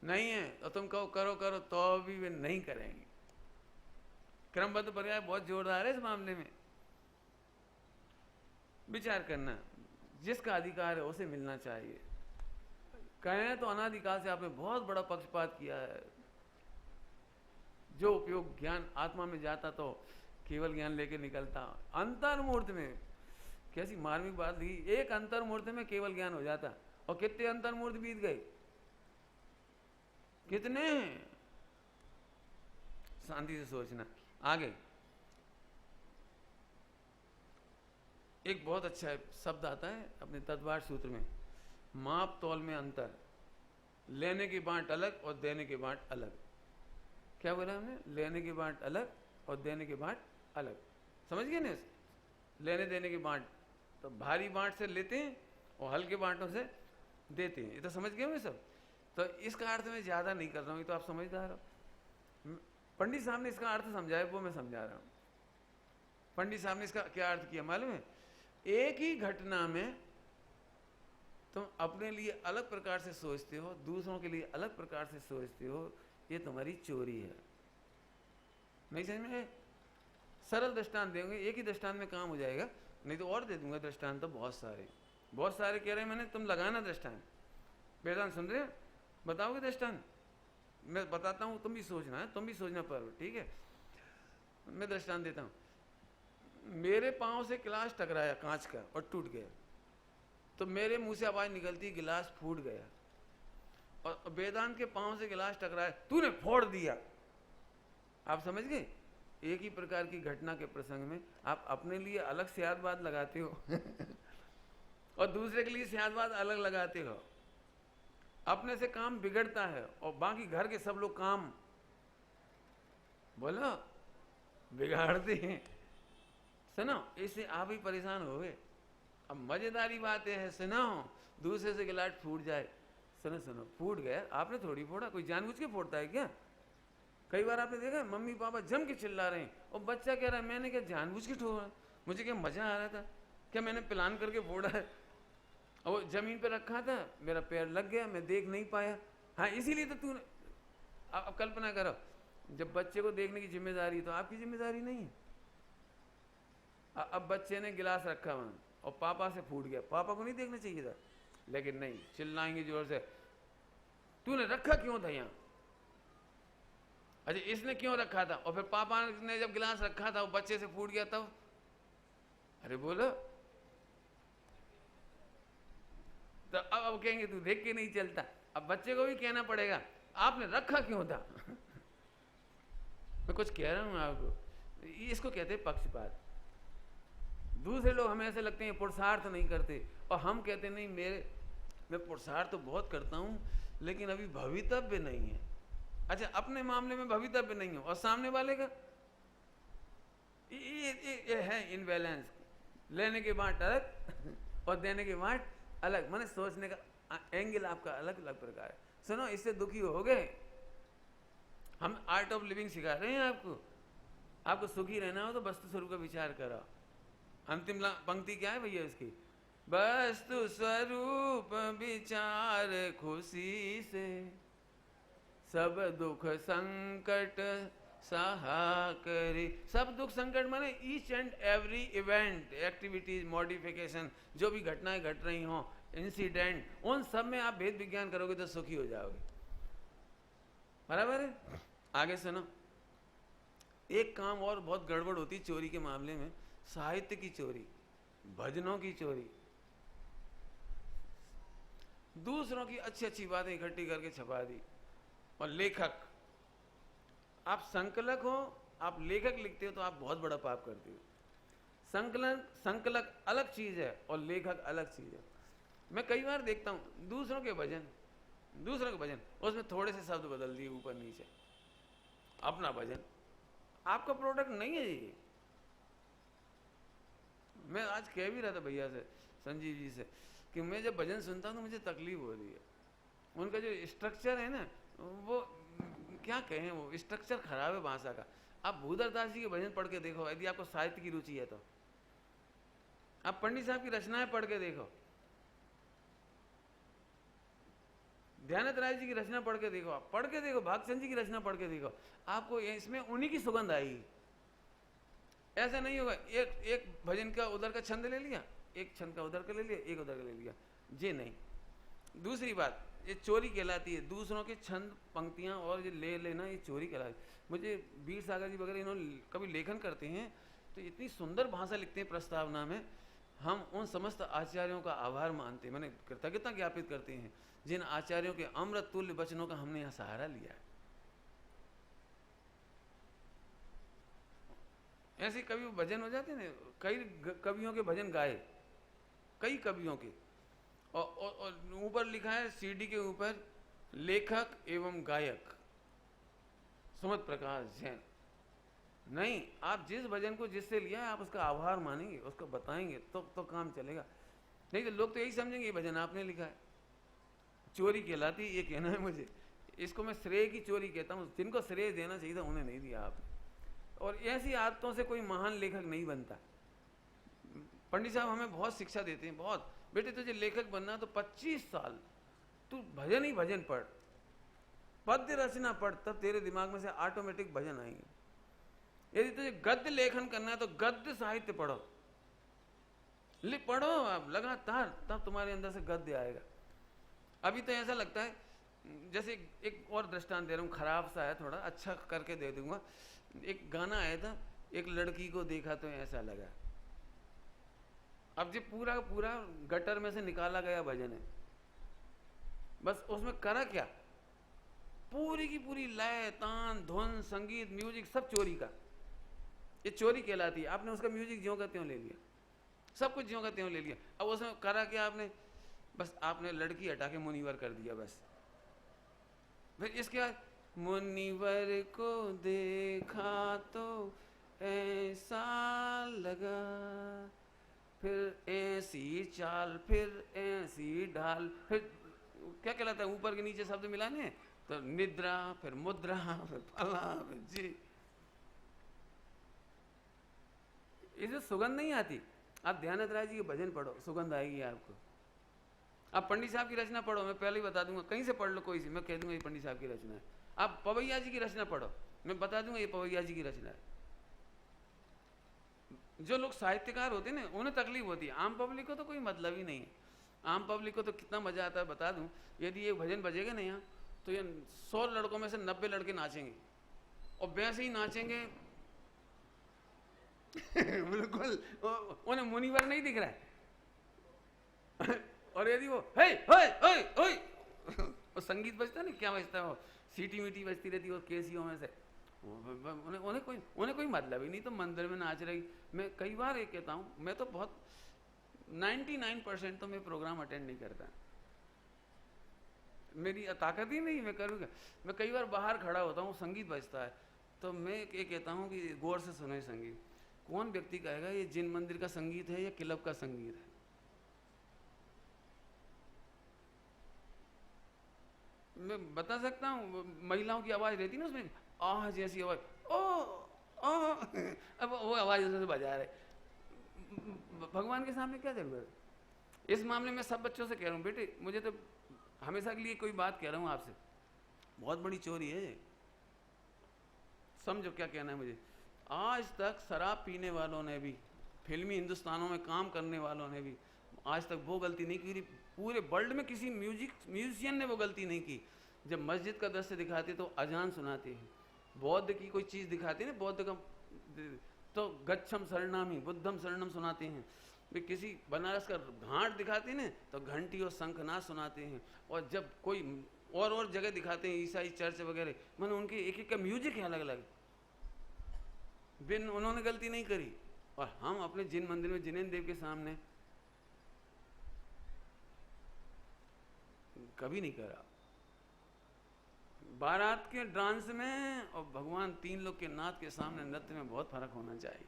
है तो तुम कहो करो करो तो भी वे नहीं करेंगे। क्रमबद्ध पर्याय बहुत जोरदार है इस मामले में। विचार करना, जिसका अधिकार है उसे मिलना चाहिए। कहें तो अनादिकाल से आपने बहुत बड़ा पक्षपात किया है। जो उपयोग ज्ञान आत्मा में जाता तो केवल ज्ञान लेके निकलता, अंतर्मूर्त में कैसी मार्मिक बात थी, एक अंतर्मूर्त में केवल ज्ञान हो जाता, और कितने अंतर्मूर्त बीत गए, कितने। शांति से सोचना। आगे एक बहुत अच्छा शब्द आता है अपने तत्वार्थ सूत्र में, माप तौल में अंतर, लेने की बांट अलग और देने की बांट अलग। क्या बोला हमने? लेने की बांट अलग और देने की बांट अलग। समझ गए ना? लेने देने की बांट, तो भारी बांट से लेते हैं और हल्के बांटों से देते हैं, ये तो समझ गए मैं सब। तो इसका अर्थ मैं ज्यादा नहीं कर रहा हूँ, ये तो आप समझदार हो। पंडित साहब ने इसका अर्थ समझाया, वो मैं समझा रहा हूँ। पंडित साहब ने इसका क्या अर्थ किया मालूम है? एक ही घटना में तुम अपने लिए अलग प्रकार से सोचते हो, दूसरों के लिए अलग प्रकार से सोचते हो, ये तुम्हारी चोरी है। नहीं समझ में? सरल दृष्टांत देंगे, एक ही दृष्टांत में काम हो जाएगा, नहीं तो और दे दूंगा दृष्टांत तो बहुत सारे कह रहे हैं मैंने, तुम लगाना दृष्टांत। वेदांत सुन रहे हो? बताओगे दृष्टांत? मैं बताता हूँ, तुम भी सोचना है, तुम भी सोचना पर, ठीक है? मैं दृष्टांत देता हूँ। मेरे पाँव से गिलास टकराया कांच का और टूट गया, तो मेरे मुंह से आवाज निकलती गिलास फूट गया, और वेदांत के पाँव से गिलास टकराया, तूने फोड़ दिया। आप समझ गए? एक ही प्रकार की घटना के प्रसंग में आप अपने लिए अलग सियादबाद लगाते हो और दूसरे के लिए सियादबाद अलग लगाते हो। अपने से काम बिगड़ता है और बाकी घर के सब लोग काम बोलो बिगाड़ते हैं। सुनो, इससे आप ही परेशान हो गए। अब मजेदारी बात है, सुनो, दूसरे से गिलास फूट जाए, सुनो फूट गया, आपने थोड़ी फोड़ा, कोई जानबूझ के फोड़ता है क्या? कई बार आपने देखा मम्मी पापा जम के चिल्ला रहे हैं और बच्चा कह रहा है मैंने क्या जानबूझ के ठोका, मुझे क्या मजा आ रहा था, क्या मैंने प्लान करके फोड़ा है? और वो जमीन पे रखा था, मेरा पैर लग गया, मैं देख नहीं पाया। हाँ इसीलिए तो तूने। अब कल्पना करो, जब बच्चे को देखने की जिम्मेदारी तो आपकी जिम्मेदारी नहीं है। अब बच्चे ने गिलास रखा वहां और पापा से फूट गया, पापा को नहीं देखना चाहिए था, लेकिन नहीं, चिल्लाएंगे जोर से, तूने रखा क्यों था यहाँ? अच्छा इसने क्यों रखा था? और फिर पापा ने जब गिलास रखा था वो बच्चे से फूट गया तब, अरे बोलो। तो अब कहेंगे तू देख के नहीं चलता। अब बच्चे को भी कहना पड़ेगा आपने रखा क्यों था मैं कुछ कह रहा हूं आपको, इसको कहते हैं पक्षपात। दूसरे लोग हमें ऐसे लगते हैं पुरुषार्थ नहीं करते, और हम कहते नहीं मैं पुरुषार्थ तो बहुत करता हूँ लेकिन अभी भवितव्य नहीं है। अच्छा, अपने मामले में भवितव्य नहीं हो और सामने वाले का ये है इनबैलेंस। लेने के बाद अलग और देने के बाद अलग, माने सोचने का एंगल आपका अलग अलग प्रकार है। सुनो, इससे दुखी हो गए, हम आर्ट ऑफ लिविंग सिखा रहे हैं आपको सुखी रहना हो तो वस्तु स्वरूप का विचार करो। अंतिम पंक्ति क्या है भैया इसकी? वस्तु स्वरूप विचार खुशी से, सब दुख संकट सहा करे। सब दुख संकट माने each and every event, activities, modification, जो भी घटनाएं घट रही हों, इंसिडेंट, उन सब में आप भेद विज्ञान करोगे तो सुखी हो जाओगे। बराबर है? आगे सुनो, एक काम और बहुत गड़बड़ होती चोरी के मामले में, साहित्य की चोरी, भजनों की चोरी, दूसरों की अच्छी अच्छी बातें इकट्ठी करके छपा दी। और लेखक, आप संकलक हो, आप लेखक लिखते हो तो आप बहुत बड़ा पाप करते हो। संकलक अलग चीज है और लेखक अलग चीज है। मैं कई बार देखता हूं दूसरों के भजन, उसमें थोड़े से शब्द बदल दिए ऊपर नीचे, अपना भजन आपका प्रोडक्ट नहीं है ये। मैं आज कह भी रहा था भैया से, संजीव जी से, कि मैं जब भजन सुनता हूं तो मुझे तकलीफ हो रही है। उनका जो स्ट्रक्चर है ना, वो क्या कहें, वो स्ट्रक्चर खराब है भाषा का। आप भूधर दास जी के भजन पढ़ के देखो, यदि आपको साहित्य की रुचि है तो। आप पंडित साहब की रचनाएं पढ़ के देखो, ध्यानत राय जी की रचना पढ़ के देखो, आप पढ़ के देखो, भागचंद जी की रचना पढ़ के देखो, आपको इसमें उन्हीं की सुगंध आएगी। ऐसा नहीं होगा एक भजन का उधर का छंद ले लिया, एक छंद का उधर का ले लिया, एक उधर का ले लिया, ये नहीं। दूसरी बात, ये चोरी कहलाती है। दूसरों के छंद पंक्तियां और ये ले लेना, ये चोरी कहलाती है। मुझे वीर सागर जी वगैरह इन्होंने कभी लेखन करते हैं तो इतनी सुंदर भाषा लिखते हैं प्रस्तावना में, हम उन समस्त आचार्यों का आभार मानते हैं, मैंने कृतज्ञता ज्ञापित करते हैं जिन आचार्यों के अमृत तुल्य वचनों का हमने यहाँ सहारा लिया है। ऐसे कभी भजन हो जाते हैं, कई कवियों के भजन गाए, कई कवियों के, और ऊपर लिखा है सीडी के ऊपर, लेखक एवं गायक सुमत प्रकाश जैन। नहीं, आप जिस भजन को जिससे लिया है आप उसका आभार मानेंगे, उसको बताएंगे तो काम चलेगा। नहीं तो लोग तो यही समझेंगे ये भजन आपने लिखा है। चोरी कहलाती ये कहना है मुझे। इसको मैं श्रेय की चोरी कहता हूँ। जिनको श्रेय देना चाहिए था उन्हें नहीं दिया आपने। और ऐसी आदतों से कोई महान लेखक नहीं बनता। पंडित साहब हमें बहुत शिक्षा देते हैं, बहुत, बेटे तुझे लेखक बनना तो 25 साल तू भजन ही भजन पढ़, पद्य रचना पढ़, तब तेरे दिमाग में से ऑटोमेटिक भजन आएंगे। यदि तुझे गद्य लेखन करना है तो गद्य साहित्य पढ़ो, पढ़ो आप लगातार, तब तुम्हारे अंदर से गद्य आएगा। अभी तो ऐसा लगता है, जैसे एक और दृष्टांत दे रहा हूँ, खराब सा है थोड़ा, अच्छा करके दे दूंगा। एक गाना आया था, एक लड़की को देखा तो ऐसा लगा। अब जो पूरा पूरा गटर में से निकाला गया भजन है, बस उसमें करा क्या, पूरी की पूरी लय, तान, धुन, संगीत, म्यूजिक सब चोरी का। ये चोरी कहलाती है। आपने उसका म्यूजिक ज्यों का त्यों ले लिया, सब कुछ ज्यों का त्यों ले लिया। अब उसमें करा क्या आपने, बस आपने लड़की हटा के मुनिवर कर दिया बस। फिर इसके बाद मुनिवर को देखा तो ऐसा लगा, फिर ऐसी चाल, फिर ऐसी ढाल, फिर क्या कहलाता है, ऊपर के नीचे शब्द मिलाने, तो निद्रा, फिर मुद्रा, फिर फला, फिर जी। इसे सुगंध नहीं आती। आप ध्यानत राय जी के भजन पढ़ो, सुगंध आएगी आपको। आप पंडित साहब की रचना पढ़ो, मैं पहले ही बता दूंगा, कहीं से पढ़ लो कोई सी, मैं कह दूंगा ये पंडित साहब की रचना है। आप पवैया जी की रचना पढ़ो, मैं बता दूंगा ये पवैया जी की रचना है। जो लोग साहित्यकार होते हैं ना, उन्हें तकलीफ होती है, आम पब्लिक को तो कोई मतलब ही नहीं है। आम पब्लिक को तो कितना मजा आता है बता दूं, यदि ये भजन बजेगा ना यहाँ, तो ये 100 लड़कों में से 90 लड़के नाचेंगे, और वैसे ही नाचेंगे बिल्कुल, उन्हें मुनिवर नहीं दिख रहा है। और यदि वो हे हे हे हे वो संगीत बजता है ना, क्या बजता है वो, सीटी मीटी बजती रहती है वो केसियों में से, उन्हें कोई मतलब ही नहीं, तो मंदिर में नाच रही। मैं कई बार ये कहता हूँ, मैं तो बहुत 99% तो मैं प्रोग्राम अटेंड नहीं करता, मेरी ताकत ही नहीं, मैं करूँगा। मैं कई बार बाहर खड़ा होता हूँ, संगीत बजता है, तो मैं ये कहता हूँ कि गौर से सुने संगीत। कौन व्यक्ति कहेगा ये जिन मंदिर का संगीत है या क्लब का संगीत है? मैं बता सकता हूँ, महिलाओं की आवाज़ रहती ना उसमें, आह जैसी आवाज़, ओ ओ अब वो आवाज़ उसमें बजा रहे। भगवान के सामने क्या जरूरत है? इस मामले में सब बच्चों से कह रहा हूँ, बेटे मुझे तो हमेशा के लिए कोई बात कह रहा हूँ आपसे, बहुत बड़ी चोरी है, समझो क्या कहना है मुझे। आज तक शराब पीने वालों ने भी, फिल्मी हिंदुस्तानों में काम करने वालों ने भी आज तक वो गलती नहीं की, पूरे वर्ल्ड में किसी म्यूजिशियन ने वो गलती नहीं की। जब मस्जिद का दृश्य दिखाते तो अजान सुनाते हैं, बौद्ध की कोई चीज़ दिखाते ना, बौद्ध का तो गच्छम शरणामी बुद्धम शरणम सुनाते हैं। वे किसी बनारस का घाट दिखाते हैं तो घंटी और शंखनाद सुनाते हैं। और जब कोई और जगह दिखाते हैं, ईसाई चर्च वगैरह, मैंने उनके एक एक का म्यूजिक है अलग अलग, बिन उन्होंने गलती नहीं करी। और हम अपने जिन मंदिर में जिनेन्द्र देव के सामने कभी नहीं करा। बारात के डांस में और भगवान तीन लोग के नाथ के सामने नृत्य में बहुत फर्क होना चाहिए।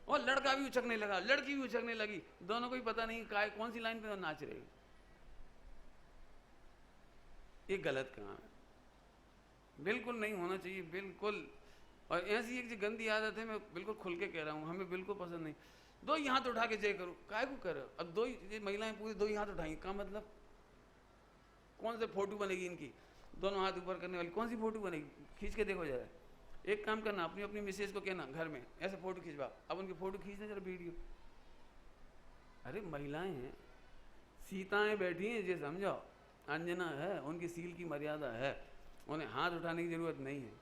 और लड़का भी उछकने लगा, लड़की भी उछकने लगी, दोनों को ही पता नहीं कौन सी लाइन पे नाच रहे। ये गलत काम है, बिल्कुल नहीं होना चाहिए, बिल्कुल। और ऐसी एक जो गंदी आदत है, मैं बिल्कुल खुल के कह रहा हूँ, हमें बिल्कुल पसंद नहीं। दो ही हाथ उठा के जय करो, काय को करो? अब दो ही महिलाएं पूरी दो ही हाथ उठाएंगी, का मतलब कौन से फोटो बनेगी इनकी? दोनों हाथ ऊपर करने वाली कौन सी फोटो बनेगी? खींच के देखो जरा। एक काम करना, अपनी अपनी मिसेज को कहना घर में ऐसे फोटो खिंचवा, अब उनकी फोटो खींचना जरा वीडियो। अरे महिलाएं हैं, सीताएं बैठी हैं, ये समझो, अंजना है, उनकी सील की मर्यादा है, उन्हें हाथ उठाने की जरूरत नहीं है।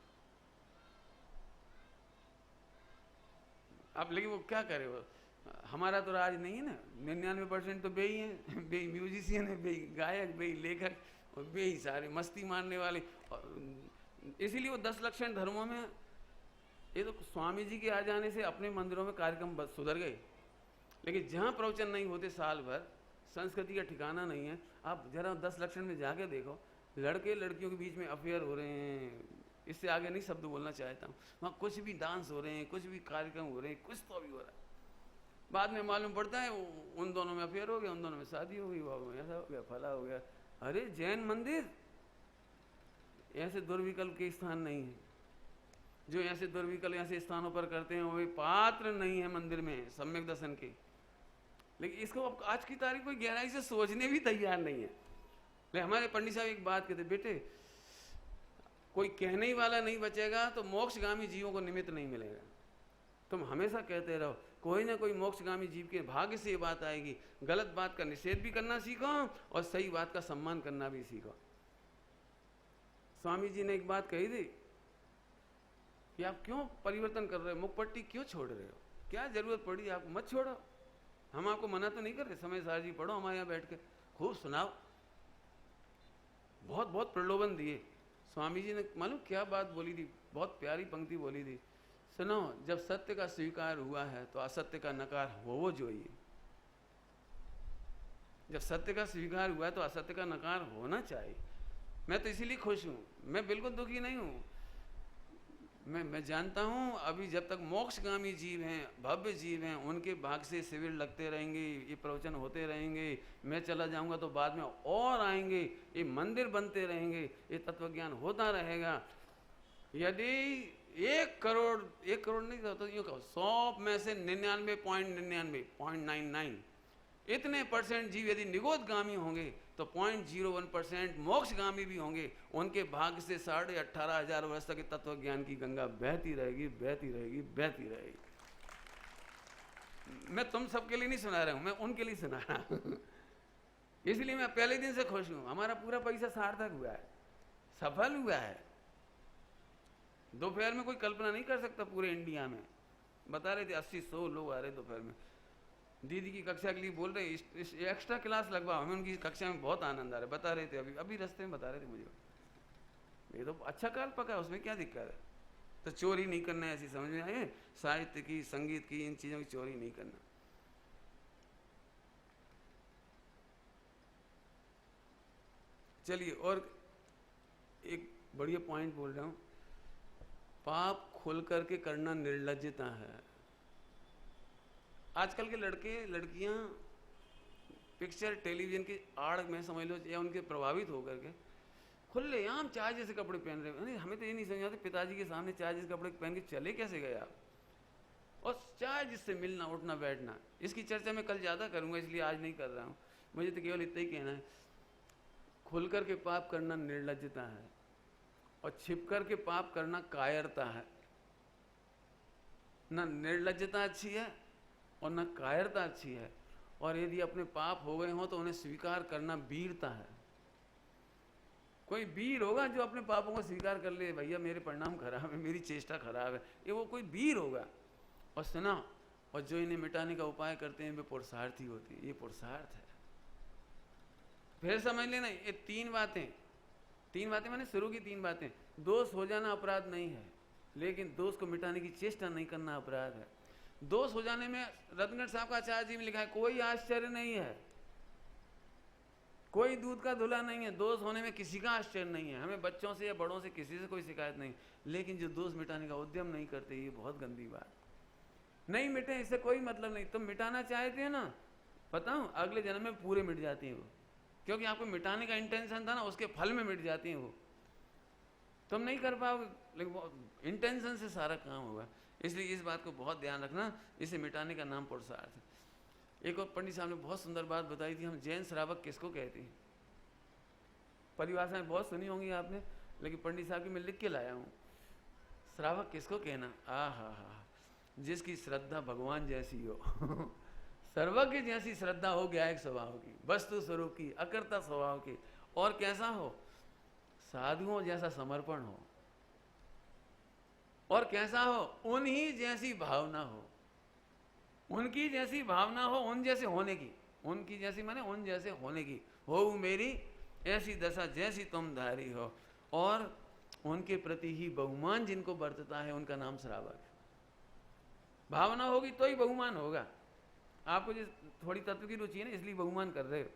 अब लेकिन वो क्या करे, वो हमारा तो राज नहीं है ना। 99% तो बे ही हैं, बे म्यूजिशियन है, बे गायक, बे लेखक, और बे ही सारे मस्ती मारने वाले। इसीलिए वो 10 लक्षण धर्मों में, ये तो स्वामी जी के आ जाने से अपने मंदिरों में कार्यक्रम सुधर गए। लेकिन जहाँ प्रवचन नहीं होते साल भर, संस्कृति का ठिकाना नहीं है। आप जरा 10 लक्षण में जाके देखो, लड़के लड़कियों के बीच में अफेयर हो रहे हैं। इससे आगे नहीं शब्द बोलना चाहता हूँ। वहाँ कुछ भी डांस हो रहे हैं, कुछ भी कार्यक्रम हो रहे हैं, कुछ तो भी हो रहा है। बाद में मालूम पड़ता है उन दोनों में अफेयर हो गया, उन दोनों में शादी हो गई, ऐसा हो गया, फला हो गया। अरे जैन मंदिर ऐसे दुर्विकल्प के स्थान नहीं है। जो ऐसे दुर्विकल्प ऐसे स्थानों पर करते हैं वो पात्र नहीं है मंदिर में सम्यक दर्शन के। लेकिन इसको आज की तारीख कोई गहराई से सोचने भी तैयार नहीं है। लेकिन हमारे पंडित साहब एक बात कहते, बेटे कोई कहने ही वाला नहीं बचेगा तो मोक्षगामी जीवों को निमित्त नहीं मिलेगा। तुम हमेशा कहते रहो, कोई ना कोई मोक्षगामी जीव के भाग्य से ये बात आएगी। गलत बात का निषेध भी करना सीखो और सही बात का सम्मान करना भी सीखो। स्वामी जी ने एक बात कही थी कि आप क्यों परिवर्तन कर रहे हो, मुखपट्टी क्यों छोड़ रहे हो, क्या जरूरत पड़ी आपको, मत छोड़ो। हम आपको मना तो नहीं कर रहे, समय सार जी पढ़ो हमारे यहाँ बैठ के, खूब सुनाओ। बहुत बहुत प्रलोभन दिए। स्वामी जी ने मालूम क्या बात बोली थी, बहुत प्यारी पंक्ति बोली थी, सुनो, जब सत्य का स्वीकार हुआ है तो असत्य का नकार हो जोइए। जब सत्य का स्वीकार हुआ है तो असत्य का नकार होना चाहिए। मैं तो इसीलिए खुश हूँ, मैं बिल्कुल दुखी नहीं हूँ। मैं जानता हूँ अभी जब तक मोक्षगामी जीव हैं, भव्य जीव हैं, उनके भाग से शिविर लगते रहेंगे, ये प्रवचन होते रहेंगे। मैं चला जाऊँगा तो बाद में और आएंगे, ये मंदिर बनते रहेंगे, ये तत्वज्ञान होता रहेगा। यदि 1 करोड़ नहीं तो यूँ कहो 100 में से 99.99 इतने % जीव यदि निगोदगामी होंगे तो 0.01% मोक्षगामी भी होंगे। उनके भाग्य से 18,500 वर्ष तक तत्व ज्ञान की गंगा बहती रहेगी, बहती रहेगी, बहती रहेगी। मैं तुम सबके लिए नहीं सुना रहा हूँ, मैं उनके लिए सुना रहा हूँ। इसलिए मैं पहले दिन से खुश हूँ। हमारा पूरा पैसा सार्थक हुआ है, सफल हुआ है। दोपहर में कोई कल्पना नहीं कर सकता पूरे इंडिया में। बता रहे थे 80-100 लोग आ रहे दोपहर में। दीदी की कक्षा के लिए बोल रहे इस एक्स्ट्रा क्लास लगवाओ, हमें उनकी कक्षा में बहुत आनंद आ रहा है। बता रहे थे अभी रास्ते में बता रहे थे मुझे, ये तो अच्छा काल पका है, उसमें क्या दिक्कत है। तो चोरी नहीं करना है, ऐसी समझ में आए? साहित्य की, संगीत की, इन चीज़ों की चोरी नहीं करना। चलिए, और एक बढ़िया पॉइंट बोल रहा हूँ, पाप खुल करके करना निर्लज्जता है। आजकल के लड़के लड़कियां पिक्चर टेलीविजन की आड़ में समझ लो या उनके प्रभावित होकर के खुलेआम चाय जैसे कपड़े पहन रहे हैं। हमें तो ये नहीं समझ आते, पिताजी के सामने चाय जैसे कपड़े पहन के चले कैसे गए आप? और चाय जिससे मिलना, उठना, बैठना, इसकी चर्चा मैं कल ज़्यादा करूँगा, इसलिए आज नहीं कर रहा हूँ। मुझे तो केवल इतना ही कहना है, खुल कर के पाप करना निर्लज्जता है, और छिप कर के पाप करना कायरता है। ना निर्लज्जता अच्छी है और ना कायरता अच्छी है। और यदि अपने पाप हो गए हों तो उन्हें स्वीकार करना वीरता है। कोई वीर होगा जो अपने पापों को स्वीकार कर ले, भैया मेरे परिणाम खराब है, मेरी चेष्टा खराब है, ये वो कोई वीर होगा। और सुना, और जो इन्हें मिटाने का उपाय करते हैं वे पुरुषार्थी होते हैं। ये पुरुषार्थ है। फिर समझ लेना, ये तीन बातें मैंने शुरू की 3 बातें। दोष हो जाना अपराध नहीं है, लेकिन दोष को मिटाने की चेष्टा नहीं करना अपराध है। दोष हो जाने में रत्नगढ़ साहब का आचार्य जी में लिखा है, कोई आश्चर्य नहीं है, कोई दूध का धुला नहीं है। दोष होने में किसी का आश्चर्य नहीं है। हमें बच्चों से या बड़ों से किसी से कोई शिकायत नहीं, लेकिन जो दोष मिटाने का उद्यम नहीं करते, ये बहुत गंदी बात। नहीं मिटे इससे कोई मतलब नहीं। तुम मिटाना चाहते हैं ना, बताऊं, अगले जन्म में पूरे मिट जाती हैं वो, क्योंकि आपको मिटाने का इंटेंशन था ना, उसके फल में मिट जाती हैं वो। तुम नहीं कर पाओगे, लेकिन इंटेंशन से सारा काम होगा। इसलिए इस बात को बहुत ध्यान रखना, इसे मिटाने का नाम पुरुषार्थ है। एक और पंडित साहब ने बहुत सुंदर बात बताई थी, हम जैन श्रावक किसको कहते हैं? परिभाषाएं बहुत सुनी होंगी आपने, लेकिन पंडित साहब की मैं लिख के लाया हूँ। श्रावक किसको कहना? हा, जिसकी श्रद्धा भगवान जैसी हो सर्वज्ञ जैसी श्रद्धा हो, ज्ञायक स्वभाव की, वस्तु स्वरूप की, अकर्ता स्वभाव की, और कैसा हो? साधुओं जैसा समर्पण हो, और कैसा हो? उन्हीं जैसी भावना हो, उनकी जैसी भावना हो, उन जैसे होने की। उनकी जैसी माने उन जैसे होने की। हो मेरी ऐसी दशा जैसी तुम धारी हो। और उनके प्रति ही बहुमान जिनको बरतता है, उनका नाम श्रावक है। भावना होगी तो ही बहुमान होगा। आपको जो थोड़ी तत्व की रुचि है ना, इसलिए बहुमान कर रहे हो।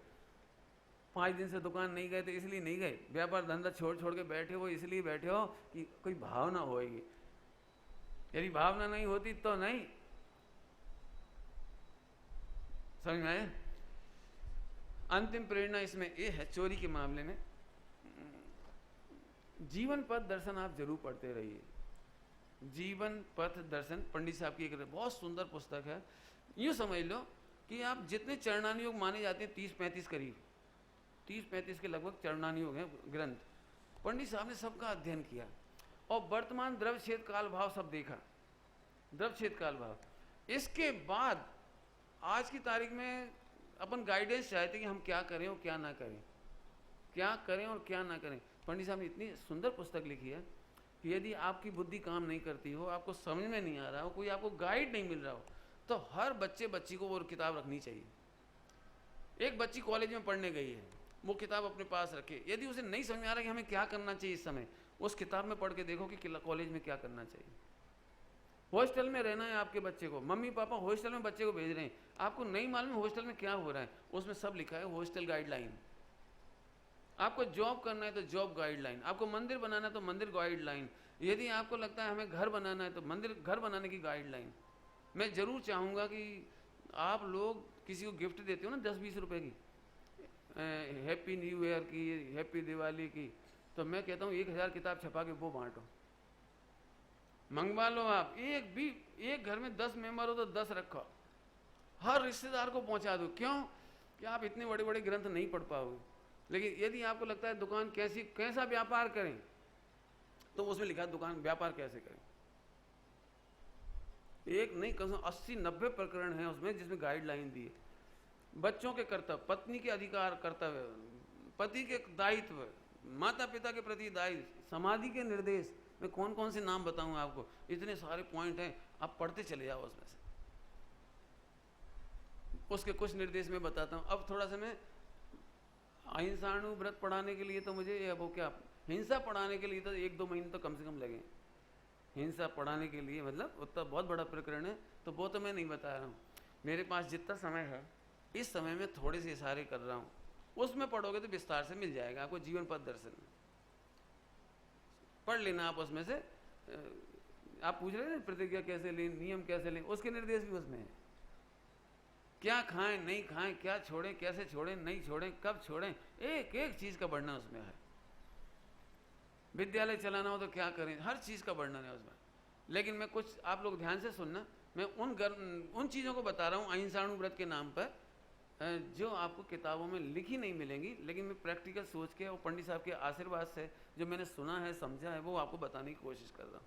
5 दिन से दुकान नहीं गए तो इसलिए नहीं गए, व्यापार धंधा छोड़ के बैठे हो, इसलिए बैठे हो कि कोई भावना होएगी। यदि भावना नहीं होती तो नहीं। समझ में आए? अंतिम प्रेरणा इसमें ये है, चोरी के मामले में जीवन पथ दर्शन आप जरूर पढ़ते रहिए। जीवन पथ दर्शन पंडित साहब की एक बहुत सुंदर पुस्तक है। यूँ समझ लो कि आप जितने चरणानुयोग माने जाते हैं, 30-35 करीब 30-35 के लगभग चरणानुयोग हैं ग्रंथ। पंडित साहब ने सबका अध्ययन किया और वर्तमान द्रव्य क्षेत्र काल भाव सब देखा। द्रव्य क्षेत्र काल भाव, इसके बाद आज की तारीख में अपन गाइडेंस चाहते कि हम क्या करें और क्या ना करें, क्या करें और क्या ना करें। पंडित साहब ने इतनी सुंदर पुस्तक लिखी है कि यदि आपकी बुद्धि काम नहीं करती हो, आपको समझ में नहीं आ रहा हो, कोई आपको गाइड नहीं मिल रहा हो, तो हर बच्ची को वो किताब रखनी चाहिए। एक बच्ची कॉलेज में पढ़ने गई है, वो किताब अपने पास रखे। यदि उसे नहीं समझ में आ रहा कि हमें क्या करना चाहिए इस समय, उस किताब में पढ़ के देखो कि कॉलेज में क्या करना चाहिए। हॉस्टल में रहना है आपके बच्चे को, मम्मी पापा हॉस्टल में बच्चे को भेज रहे हैं, आपको नहीं मालूम हॉस्टल में क्या हो रहा है, उसमें सब लिखा है हॉस्टल गाइडलाइन। आपको जॉब करना है तो जॉब गाइडलाइन, आपको मंदिर बनाना है तो मंदिर गाइडलाइन, यदि आपको लगता है हमें घर बनाना है तो मंदिर घर बनाने की गाइडलाइन। मैं जरूर चाहूँगा कि आप लोग किसी को गिफ्ट देते हो ना 10-20 रुपए की, हैप्पी न्यू ईयर की, हैप्पी दिवाली की, तो मैं कहता हूँ 1000 किताब छपा के वो बांटो, मंगवा लो। आप एक घर में 10 मेंबर हो तो 10 रखो, हर रिश्तेदार को पहुंचा दो। क्यों? कि आप इतने बड़े बड़े ग्रंथ नहीं पढ़ पाओगे, लेकिन यदि आपको लगता है दुकान कैसा व्यापार करें, तो उसमें लिखा है दुकान व्यापार कैसे करें। एक नहीं, कम से कम 80-90 प्रकरण है उसमें जिसमें गाइडलाइन दी है। बच्चों के कर्तव्य, पत्नी के अधिकार कर्तव्य, पति के दायित्व, माता पिता के प्रति दायित्व, समाधि के निर्देश, मैं कौन कौन से नाम बताऊं आपको, इतने सारे पॉइंट हैं, आप पढ़ते चले जाओ उसमें से। उसके कुछ निर्देश मैं बताता हूं। अब थोड़ा सा मैं अहिंसाणु व्रत पढ़ाने के लिए तो मुझे वो क्या हिंसा पढ़ाने के लिए तो 1-2 महीने तो कम से कम लगे। हिंसा पढ़ाने के लिए, मतलब उतना बहुत बड़ा प्रकरण है, तो वो तो मैं नहीं बता रहा हूँ। मेरे पास जितना समय है, इस समय में थोड़े से इशारे कर रहा हूँ, उसमें पढ़ोगे तो विस्तार से मिल जाएगा आपको। जीवन पथ दर्शन पढ़ लेना आप, उसमें से आप पूछ रहे हैं प्रतिज्ञा कैसे लें, नियम कैसे लें, उसके निर्देश भी उसमें है। क्या खाएं नहीं खाएं, क्या छोड़ें कैसे छोड़ें, नहीं छोड़ें कब छोड़ें, एक एक चीज का वर्णन उसमें है। विद्यालय चलाना हो तो क्या करें, हर चीज का वर्णन है उसमें। लेकिन मैं कुछ, आप लोग ध्यान से सुनना, मैं उन चीजों को बता रहा हूँ अहिंसाणु व्रत के नाम पर, जो आपको किताबों में लिखी नहीं मिलेंगी, लेकिन मैं प्रैक्टिकल सोच के और पंडित साहब के आशीर्वाद से जो मैंने सुना है समझा है वो आपको बताने की कोशिश कर रहा हूँ।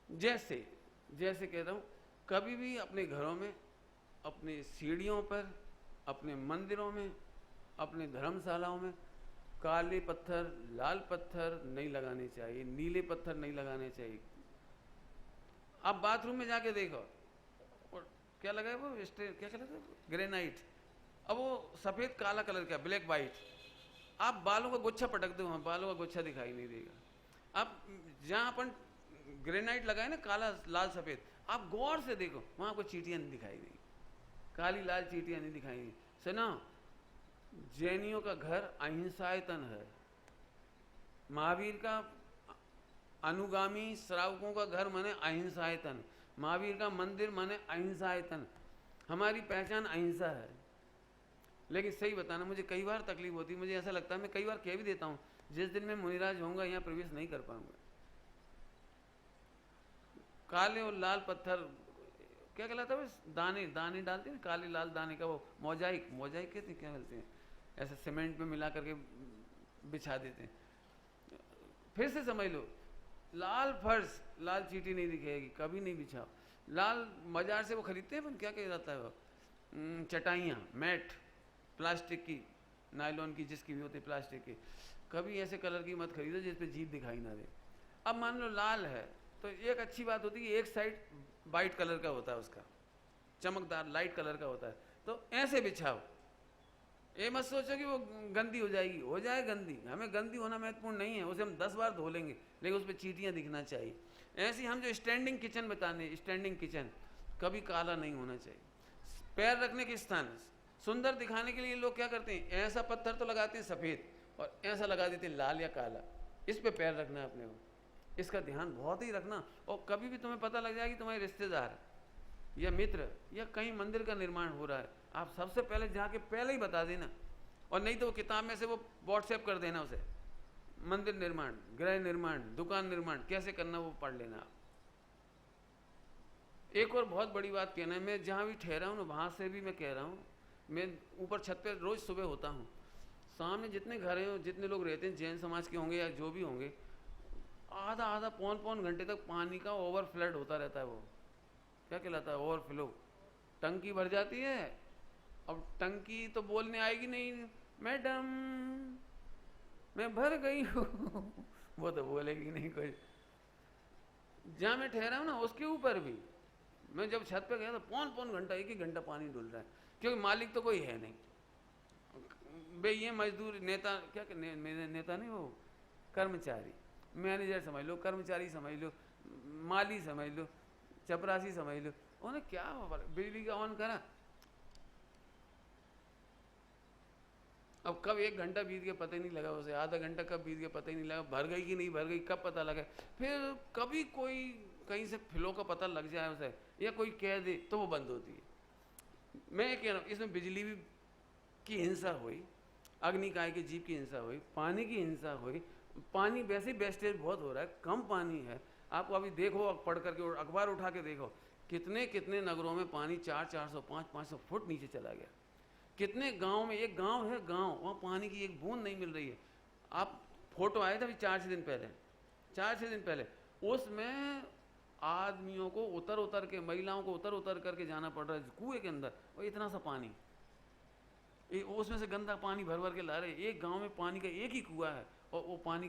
जैसे कह रहा हूँ, कभी भी अपने घरों में, अपने सीढ़ियों पर, अपने मंदिरों में, अपने धर्मशालाओं में काले पत्थर, लाल पत्थर नहीं लगाने चाहिए, नीले पत्थर नहीं लगाने चाहिए। आप बाथरूम में जाके देखो, और क्या लगा है वो, क्या कहते हैं, ग्रेनाइट। अब वो सफेद काला कलर का, ब्लैक वाइट। आप बालों का गुच्छा पटक दो, वहां बालों का गुच्छा दिखाई नहीं देगा। आप जहां अपन ग्रेनाइट लगाए ना, काला लाल सफेद, आप गौर से देखो, वहां आपको चींटियां नहीं दिखाई देगी, काली लाल चींटियां नहीं दिखाई देगी। सुना, जैनियों का घर अहिंसायतन है, महावीर का अनुगामी श्रावकों का घर माने अहिंसायतन, महावीर का मंदिर माने अहिंसायतन। हमारी पहचान अहिंसा है। लेकिन सही बताना, मुझे कई बार तकलीफ होती है, मुझे ऐसा लगता है, मैं कई बार कह भी देता हूँ, जिस दिन मैं मुनिराज होऊंगा यहाँ प्रवेश नहीं कर पाऊंगा। काले और लाल पत्थर क्या कहलाता है, दाने दाने डालते हैं, काले लाल दाने का, वो मोजाइक कहते हैं, क्या कहते हैं, ऐसे सीमेंट में मिला करके बिछा देते हैं। फिर से समझ लो, लाल फर्श, लाल चींटी नहीं दिखेगी, कभी नहीं बिछाओ। लाल बाजार से वो खरीदते हैं, क्या कह जाता है वो, चटाइयाँ, मैट, प्लास्टिक की, नायलॉन की, जिसकी भी होती है प्लास्टिक की, कभी ऐसे कलर की मत खरीदो जिस पे जीभ दिखाई ना दे। अब मान लो लाल है, तो एक अच्छी बात होती है, एक साइड वाइट कलर का होता है, उसका चमकदार लाइट कलर का होता है, तो ऐसे बिछाओ। ये मत सोचो कि वो गंदी हो जाएगी, हो जाए गंदी, हमें गंदी होना महत्वपूर्ण नहीं है, उसे हम 10 बार धो लेंगे, लेकिन उस पर चींटियाँ दिखना चाहिए। ऐसे ही हम जो स्टैंडिंग किचन बताने, स्टैंडिंग किचन कभी काला नहीं होना चाहिए। पैर रखने के स्थान सुंदर दिखाने के लिए लोग क्या करते हैं, ऐसा पत्थर तो लगाते हैं सफ़ेद, और ऐसा लगा देते हैं लाल या काला, इस पे पैर रखना है अपने को। इसका ध्यान बहुत ही रखना। और कभी भी तुम्हें पता लग जाए कि तुम्हारे रिश्तेदार या मित्र या कहीं मंदिर का निर्माण हो रहा है, आप सबसे पहले जाके पहले ही बता देना, और नहीं तो वो किताब में से वो व्हाट्सएप कर देना उसे, मंदिर निर्माण, गृह निर्माण, दुकान निर्माण कैसे करना वो पढ़ लेना आप। एक और बहुत बड़ी बात कहना है, मैं जहाँ भी ठहरा हूँ ना, वहाँ से भी मैं कह रहा हूँ, मैं ऊपर छत पे रोज सुबह होता हूँ, सामने जितने घर हैं, जितने लोग रहते हैं, जैन समाज के होंगे या जो भी होंगे, आधा पौन घंटे तक पानी का ओवरफ्लड होता रहता है। वो क्या कहलाता है, ओवरफ्लो। टंकी भर जाती है, अब टंकी तो बोलने आएगी नहीं, मैडम मैं भर गई हूँ वो तो बोलेगी नहीं कोई। जहाँ मैं ठहरा हूँ ना, उसके ऊपर भी मैं जब छत पे गया तो पौन घंटा, 1 घंटा पानी डुल रहा है, क्योंकि मालिक तो कोई है नहीं। भाई ये मजदूर, नेता, क्या नेता नहीं, वो कर्मचारी, मैनेजर समझ लो, कर्मचारी समझ लो, माली समझ लो, चपरासी समझ लो, उन्हें क्या बिजली का ऑन करा, अब कब 1 घंटा बीत गया पता ही नहीं लगा, उसे आधा घंटा कब बीत गया पता ही नहीं लगा, भर गई कि नहीं भर गई कब पता लगा। फिर कभी कोई कहीं से फ्लो का पता लग जाए उसे, या कोई कह दे तो वो बंद होती है। मैं ये कह रहा हूँ, इसमें बिजली की हिंसा हुई, अग्निकाय के जीव की हिंसा हुई, पानी की हिंसा हुई। पानी वैसे ही वेस्टेज बहुत हो रहा है, कम पानी है। आपको अभी देखो, पढ़ करके अखबार उठा के देखो, कितने कितने नगरों में पानी 400 500 फुट नीचे चला गया। कितने गांव में, एक गांव है, गांव वहाँ पानी की एक बूंद नहीं मिल रही है। आप फोटो आए थे अभी 4-6 दिन पहले, उसमें आदमियों को उतर के, महिलाओं को उतर करके जाना पड़ रहा है कुएं के अंदर, और इतना सा पानी, उसमें से गंदा पानी भर के ला रहे। एक गांव में पानी का एक ही कुआं है, और वो पानी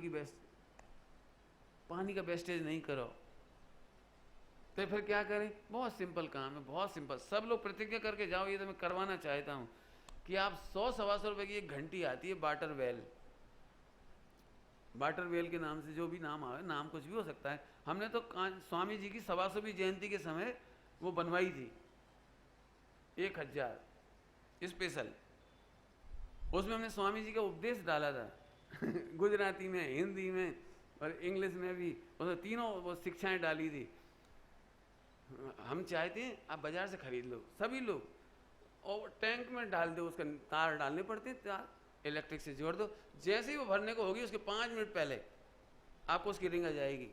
का वेस्टेज नहीं करो, तो फिर क्या करें। बहुत सिंपल काम है, बहुत सिंपल। सब लोग प्रतिज्ञा करके जाओ, ये तो मैं करवाना चाहता हूँ कि आप 100-125 रुपए की एक घंटी आती है वाटर वेल, वाटर वेल के नाम से, जो भी नाम आवे, नाम कुछ भी हो सकता है। हमने तो स्वामी जी की 125वीं जयंती के समय वो बनवाई थी 1000 स्पेशल। उसमें हमने स्वामी जी का उपदेश डाला था गुजराती में, हिंदी में और इंग्लिश में भी, उसमें तीनों वो शिक्षाएं डाली थी। हम चाहते हैं आप बाजार से खरीद लो सभी लोग, और टैंक में डाल दो, उसका तार डालने पड़ते हैं, तार इलेक्ट्रिक से जोड़ दो, जैसे ही वो भरने को होगी उसके 5 मिनट पहले आपको उसकी रिंग आ जाएगी।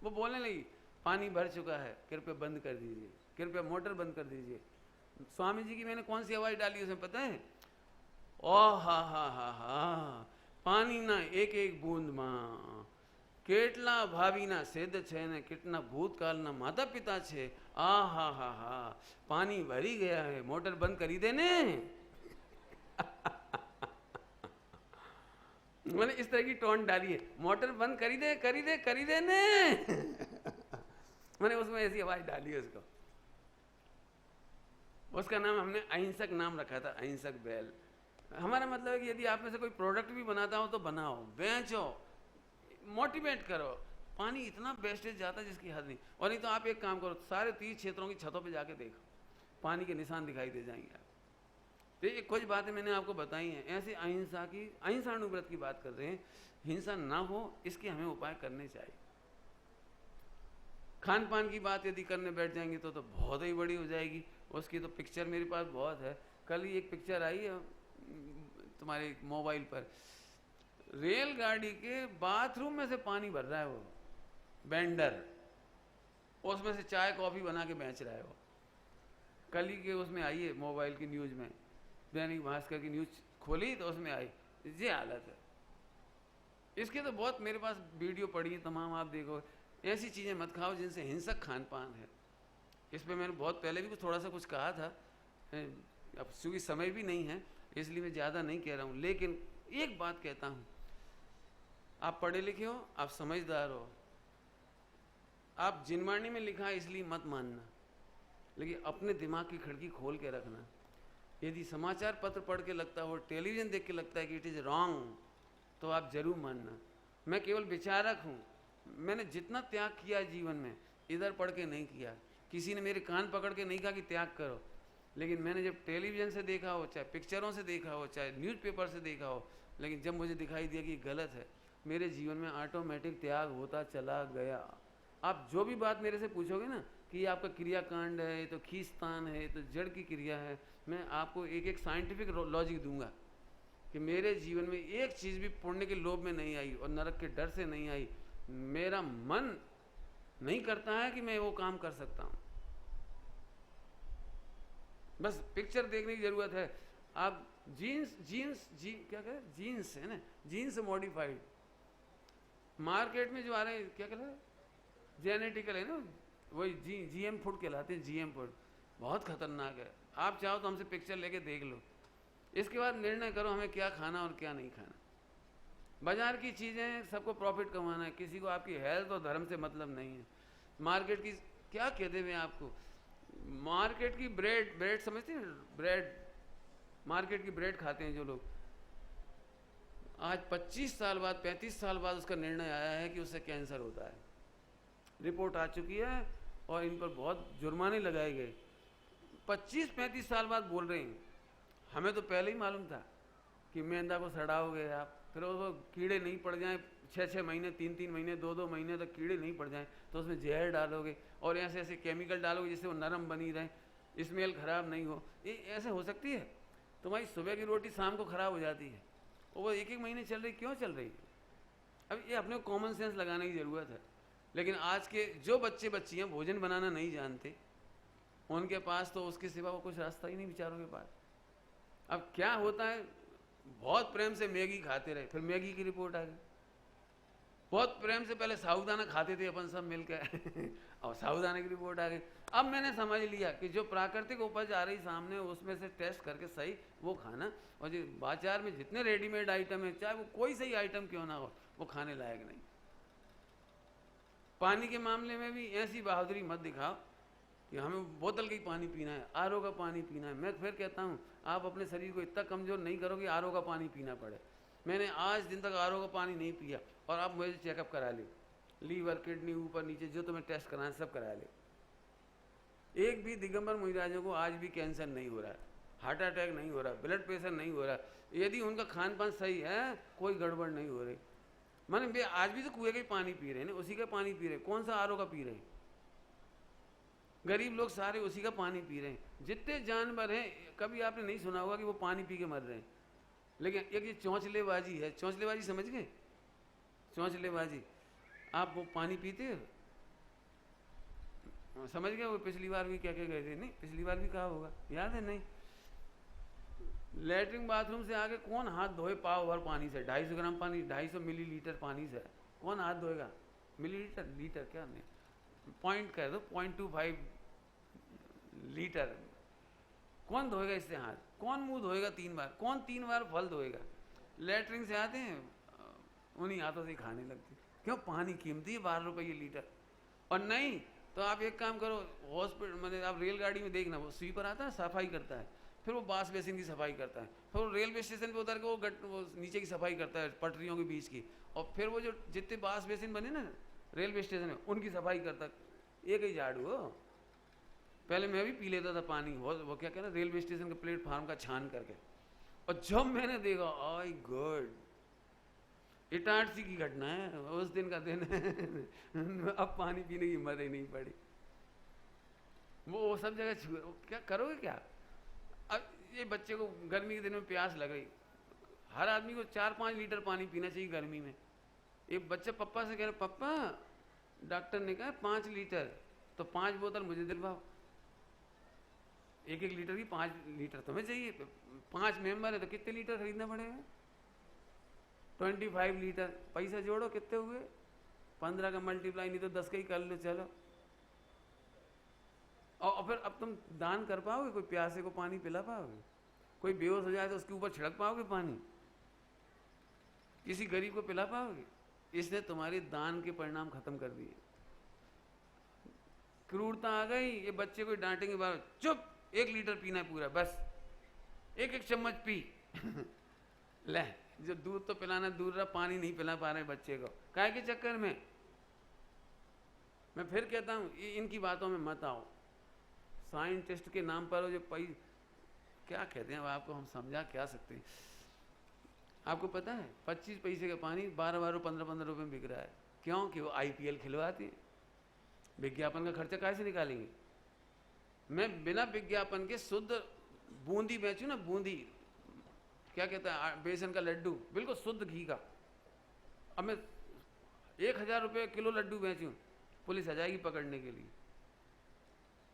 वो बोलने लगी पानी भर चुका है, कृपया बंद कर दीजिए, कृपया मोटर बंद कर दीजिए। स्वामी जी की मैंने कौन सी आवाज़ डाली उसमें पता है? ओ हा, पानी ना एक एक बूंद मां, કેટલા ભાવીના સેદ છે ને કેટલા ભૂતકાળના માતા પિતા છે। હા, पानी भरी गया है, मोटर बंद करी दे ने मैंने इस तरह की टोन डाली है, मोटर बंद करी दे ने मैंने उसमें ऐसी आवाज डाली है उसको। उसका नाम हमने अहिंसक नाम रखा था, अहिंसक बैल। हमारा मतलब है कि यदि आप में से कोई प्रोडक्ट भी बनाता हो तो बनाओ, बेचो, मोटिवेट करो। पानी इतना वेस्टेज जाता है जिसकी हद नहीं। और नहीं तो आप एक काम करो, सारे 30 क्षेत्रों की छतों पे जाके देखो, पानी के निशान दिखाई दे जाएंगे आप। तो ये कुछ बातें मैंने आपको बताई हैं। ऐसे अहिंसा की, अहिंसानुव्रत की बात कर रहे हैं, हिंसा ना हो इसके हमें उपाय करने चाहिए। खान पान की बात यदि करने बैठ जाएंगे तो बहुत ही बड़ी हो जाएगी। उसकी तो पिक्चर मेरे पास बहुत है। कल ही एक पिक्चर आई है तुम्हारे मोबाइल पर, रेलगाड़ी के बाथरूम में से पानी भर रहा है वो वेंडर, उसमें से चाय कॉफी बना के बेच रहा है वो। कल ही के उसमें आई है मोबाइल की न्यूज़ में, दैनिक भास्कर की न्यूज़ खोली तो उसमें आई, ये हालत है। इसके तो बहुत मेरे पास वीडियो पड़ी है तमाम, आप देखो। ऐसी चीज़ें मत खाओ जिनसे हिंसक खान पान है। इस पर मैंने बहुत पहले भी थोड़ा सा कुछ कहा था, अब चूँकि समय भी नहीं है इसलिए मैं ज़्यादा नहीं कह रहा हूँ। लेकिन एक बात कहता हूँ, आप पढ़े लिखे हो, आप समझदार हो, आप जिनवाणी में लिखा है इसलिए मत मानना, लेकिन अपने दिमाग की खिड़की खोल के रखना। यदि समाचार पत्र पढ़ के लगता हो, टेलीविज़न देख के लगता है कि इट इज़ रॉन्ग, तो आप जरूर मानना। मैं केवल विचारक हूँ। मैंने जितना त्याग किया जीवन में, इधर पढ़ के नहीं किया। किसी ने मेरे कान पकड़ के नहीं कहा कि त्याग करो, लेकिन मैंने जब टेलीविज़न से देखा हो, चाहे पिक्चरों से देखा हो, चाहे न्यूज़पेपर से देखा हो, लेकिन जब मुझे दिखाई दिया कि गलत है, मेरे जीवन में ऑटोमेटिक त्याग होता चला गया। आप जो भी बात मेरे से पूछोगे ना कि ये आपका क्रियाकांड है, ये तो खींचतान है, ये तो जड़ की क्रिया है, मैं आपको एक एक साइंटिफिक लॉजिक दूंगा कि मेरे जीवन में एक चीज़ भी पुण्य के लोभ में नहीं आई और नरक के डर से नहीं आई। मेरा मन नहीं करता है कि मैं वो काम कर सकता हूँ। बस पिक्चर देखने की ज़रूरत है। आप क्या कह रहे, जीन्स है ना, जीन्स मॉडिफाइड मार्केट में जो आ रहे हैं, क्या कह रहे हैं, जेनेटिकल है ना, वही जीएम फूड कहलाते हैं। जीएम फूड बहुत खतरनाक है। आप चाहो तो हमसे पिक्चर लेके देख लो, इसके बाद निर्णय करो हमें क्या खाना और क्या नहीं खाना। बाजार की चीज़ें सबको प्रॉफिट कमाना है, किसी को आपकी हेल्थ और धर्म से मतलब नहीं है। मार्केट की क्या कहते हैं आपको, मार्केट की ब्रेड समझते हैं, ब्रेड, मार्केट की ब्रेड खाते हैं जो लोग, आज 25 साल बाद, 35 साल बाद उसका निर्णय आया है कि उससे कैंसर होता है। रिपोर्ट आ चुकी है और इन पर बहुत जुर्माने लगाए गए। 25-35 साल बाद बोल रहे हैं। हमें तो पहले ही मालूम था कि मैदा को सड़ाओगे आप, फिर उसको कीड़े नहीं पड़ जाएं, 6-6 महीने, 3-3 महीने, 2-2 महीने तक कीड़े नहीं पड़ जाएं, तो उसमें जहर डालोगे और ऐसे ऐसे केमिकल डालोगे जिससे वो नरम बनी रहे, स्मेल खराब नहीं हो। ये ऐसे हो सकती है? तुम्हारी सुबह की रोटी शाम को खराब हो जाती है, और वो 1-1 महीने चल रही, क्यों चल रही है? अब ये अपने को कॉमन सेंस लगाने की ज़रूरत है। लेकिन आज के जो बच्चे बच्चियाँ भोजन बनाना नहीं जानते, उनके पास तो उसके सिवा वो कुछ रास्ता ही नहीं बेचारों के पास। अब क्या होता है, बहुत प्रेम से मैगी खाते रहे, फिर मैगी की रिपोर्ट आ गई। बहुत प्रेम से पहले साबूदाना खाते थे अपन सब मिलकर और साबूदाने की रिपोर्ट आ गई। अब मैंने समझ लिया कि जो प्राकृतिक उपज आ रही सामने, उसमें से टेस्ट करके सही वो खाना, और जो बाजार में जितने रेडीमेड आइटम है, चाहे वो कोई सही आइटम क्यों ना हो, वो खाने लायक नहीं। पानी के मामले में भी ऐसी बहादुरी मत दिखाओ कि हमें बोतल का ही पानी पीना है, आरओ का पानी पीना है। मैं फिर कहता हूँ, आप अपने शरीर को इतना कमज़ोर नहीं करो कि आरओ का पानी पीना पड़े। मैंने आज दिन तक आरओ का पानी नहीं पिया, और आप मुझे चेकअप करा ले, लीवर किडनी ऊपर नीचे जो तुम्हें टेस्ट कराना सब करा ले। एक भी दिगंबर मुनिराजों को आज भी कैंसर नहीं हो रहा है, हार्ट अटैक नहीं हो रहा, ब्लड प्रेशर नहीं हो रहा, यदि उनका खान पान सही है, कोई गड़बड़ नहीं हो रही। माने वे आज भी तो कुएं का ही पानी पी रहे हैं, उसी का पानी पी रहे हैं, कौन सा आरओ का पी रहे हैं? गरीब लोग सारे उसी का पानी पी रहे हैं। जितने जानवर हैं, कभी आपने नहीं सुना होगा कि वो पानी पी के मर रहे हैं। लेकिन एक ये चौंचलेबाजी है, चौंचलेबाजी समझ गए? चौंचलेबाजी, आप वो पानी पीते हो, समझ गए? वो पिछली बार भी क्या क्या गए थे, नहीं पिछली बार भी कहा होगा, याद है? नहीं। लेटरिन बाथरूम से आके कौन हाथ धोए पाव भर पानी से? 250 ग्राम पानी, 250 मिलीलीटर पानी से कौन हाथ धोएगा? मिलीलीटर, लीटर क्या नहीं, पॉइंट कह दो, 0.25 लीटर, कौन धोएगा इससे हाथ? कौन मुंह धोएगा 3 बार? कौन 3 बार फल धोएगा? लेटरिन से आते हैं, उन्हीं हाथों से ही खाने लगते। क्यों? पानी कीमती है, 12 रुपये लीटर। और नहीं तो आप एक काम करो, हॉस्पिटल मैंने आप रेलगाड़ी में देखना, वो स्वीपर आता है, सफाई करता है, फिर वो बास बेसिन की सफाई करता है, फिर वो रेलवे स्टेशन पे उतर के वो नीचे की सफाई करता है, पटरियों के बीच की, और फिर वो जो जितने बास बेसिन बने ना रेलवे स्टेशन में, उनकी सफाई करता है। एक ही झाड़ू हो। पहले मैं भी पी लेता था पानी, वो क्या कहना, रेलवे स्टेशन के प्लेटफार्म का छान करके, और जब मैंने देखा, आई गुड, इटारसी की घटना है, उस दिन का दिन है। अब पानी पीने की हिम्मत ही नहीं पड़ी। वो सब जगह क्या करोगे क्या? अब ये बच्चे को गर्मी के दिन में प्यास लग रही, हर आदमी को 4-5 लीटर पानी पीना चाहिए गर्मी में। एक बच्चा पप्पा से कह रहा, पप्पा डॉक्टर ने कहा 5 लीटर, तो 5 बोतल मुझे दिलवाओ। 1-1 लीटर की 5 लीटर तुम्हें चाहिए, 5 मेंबर है तो कितने लीटर खरीदना पड़ेगा? 25 लीटर। पैसा जोड़ो, कितने हुए? 15 का मल्टीप्लाई, नहीं तो 10 का ही कर लो, चलो। और फिर अब तुम दान कर पाओगे? कोई प्यासे को पानी पिला पाओगे? कोई बेहोश हो जाए तो उसके ऊपर छिड़क पाओगे पानी? किसी गरीब को पिला पाओगे? इसने तुम्हारे दान के परिणाम खत्म कर दिए। क्रूरता आ गई। ये बच्चे को डांटेंगे, बार चुप, 1 लीटर पीना है पूरा, बस 1-1 चम्मच पी। ले, जो दूध तो पिलाना दूर रहा, पानी नहीं पिला पा रहे बच्चे को, काहे के चक्कर में? मैं फिर कहता हूँ, इनकी बातों में मत आओ। साइंटिस्ट के नाम पर जो क्या कहते हैं, अब आपको हम समझा क्या सकते हैं। आपको पता है 25 पैसे का पानी 12-12, 15-15 रुपये में बिक रहा है। क्यों? कि वो IPL खिलवाती है। विज्ञापन का खर्चा कैसे से निकालेंगे? मैं बिना विज्ञापन के शुद्ध बूंदी बेचूं ना, बूंदी क्या कहता है, बेसन का लड्डू, बिल्कुल शुद्ध घी का। अब मैं 1000 रुपये किलो लड्डू बेचूं, पुलिस आ जाएगी पकड़ने के लिए।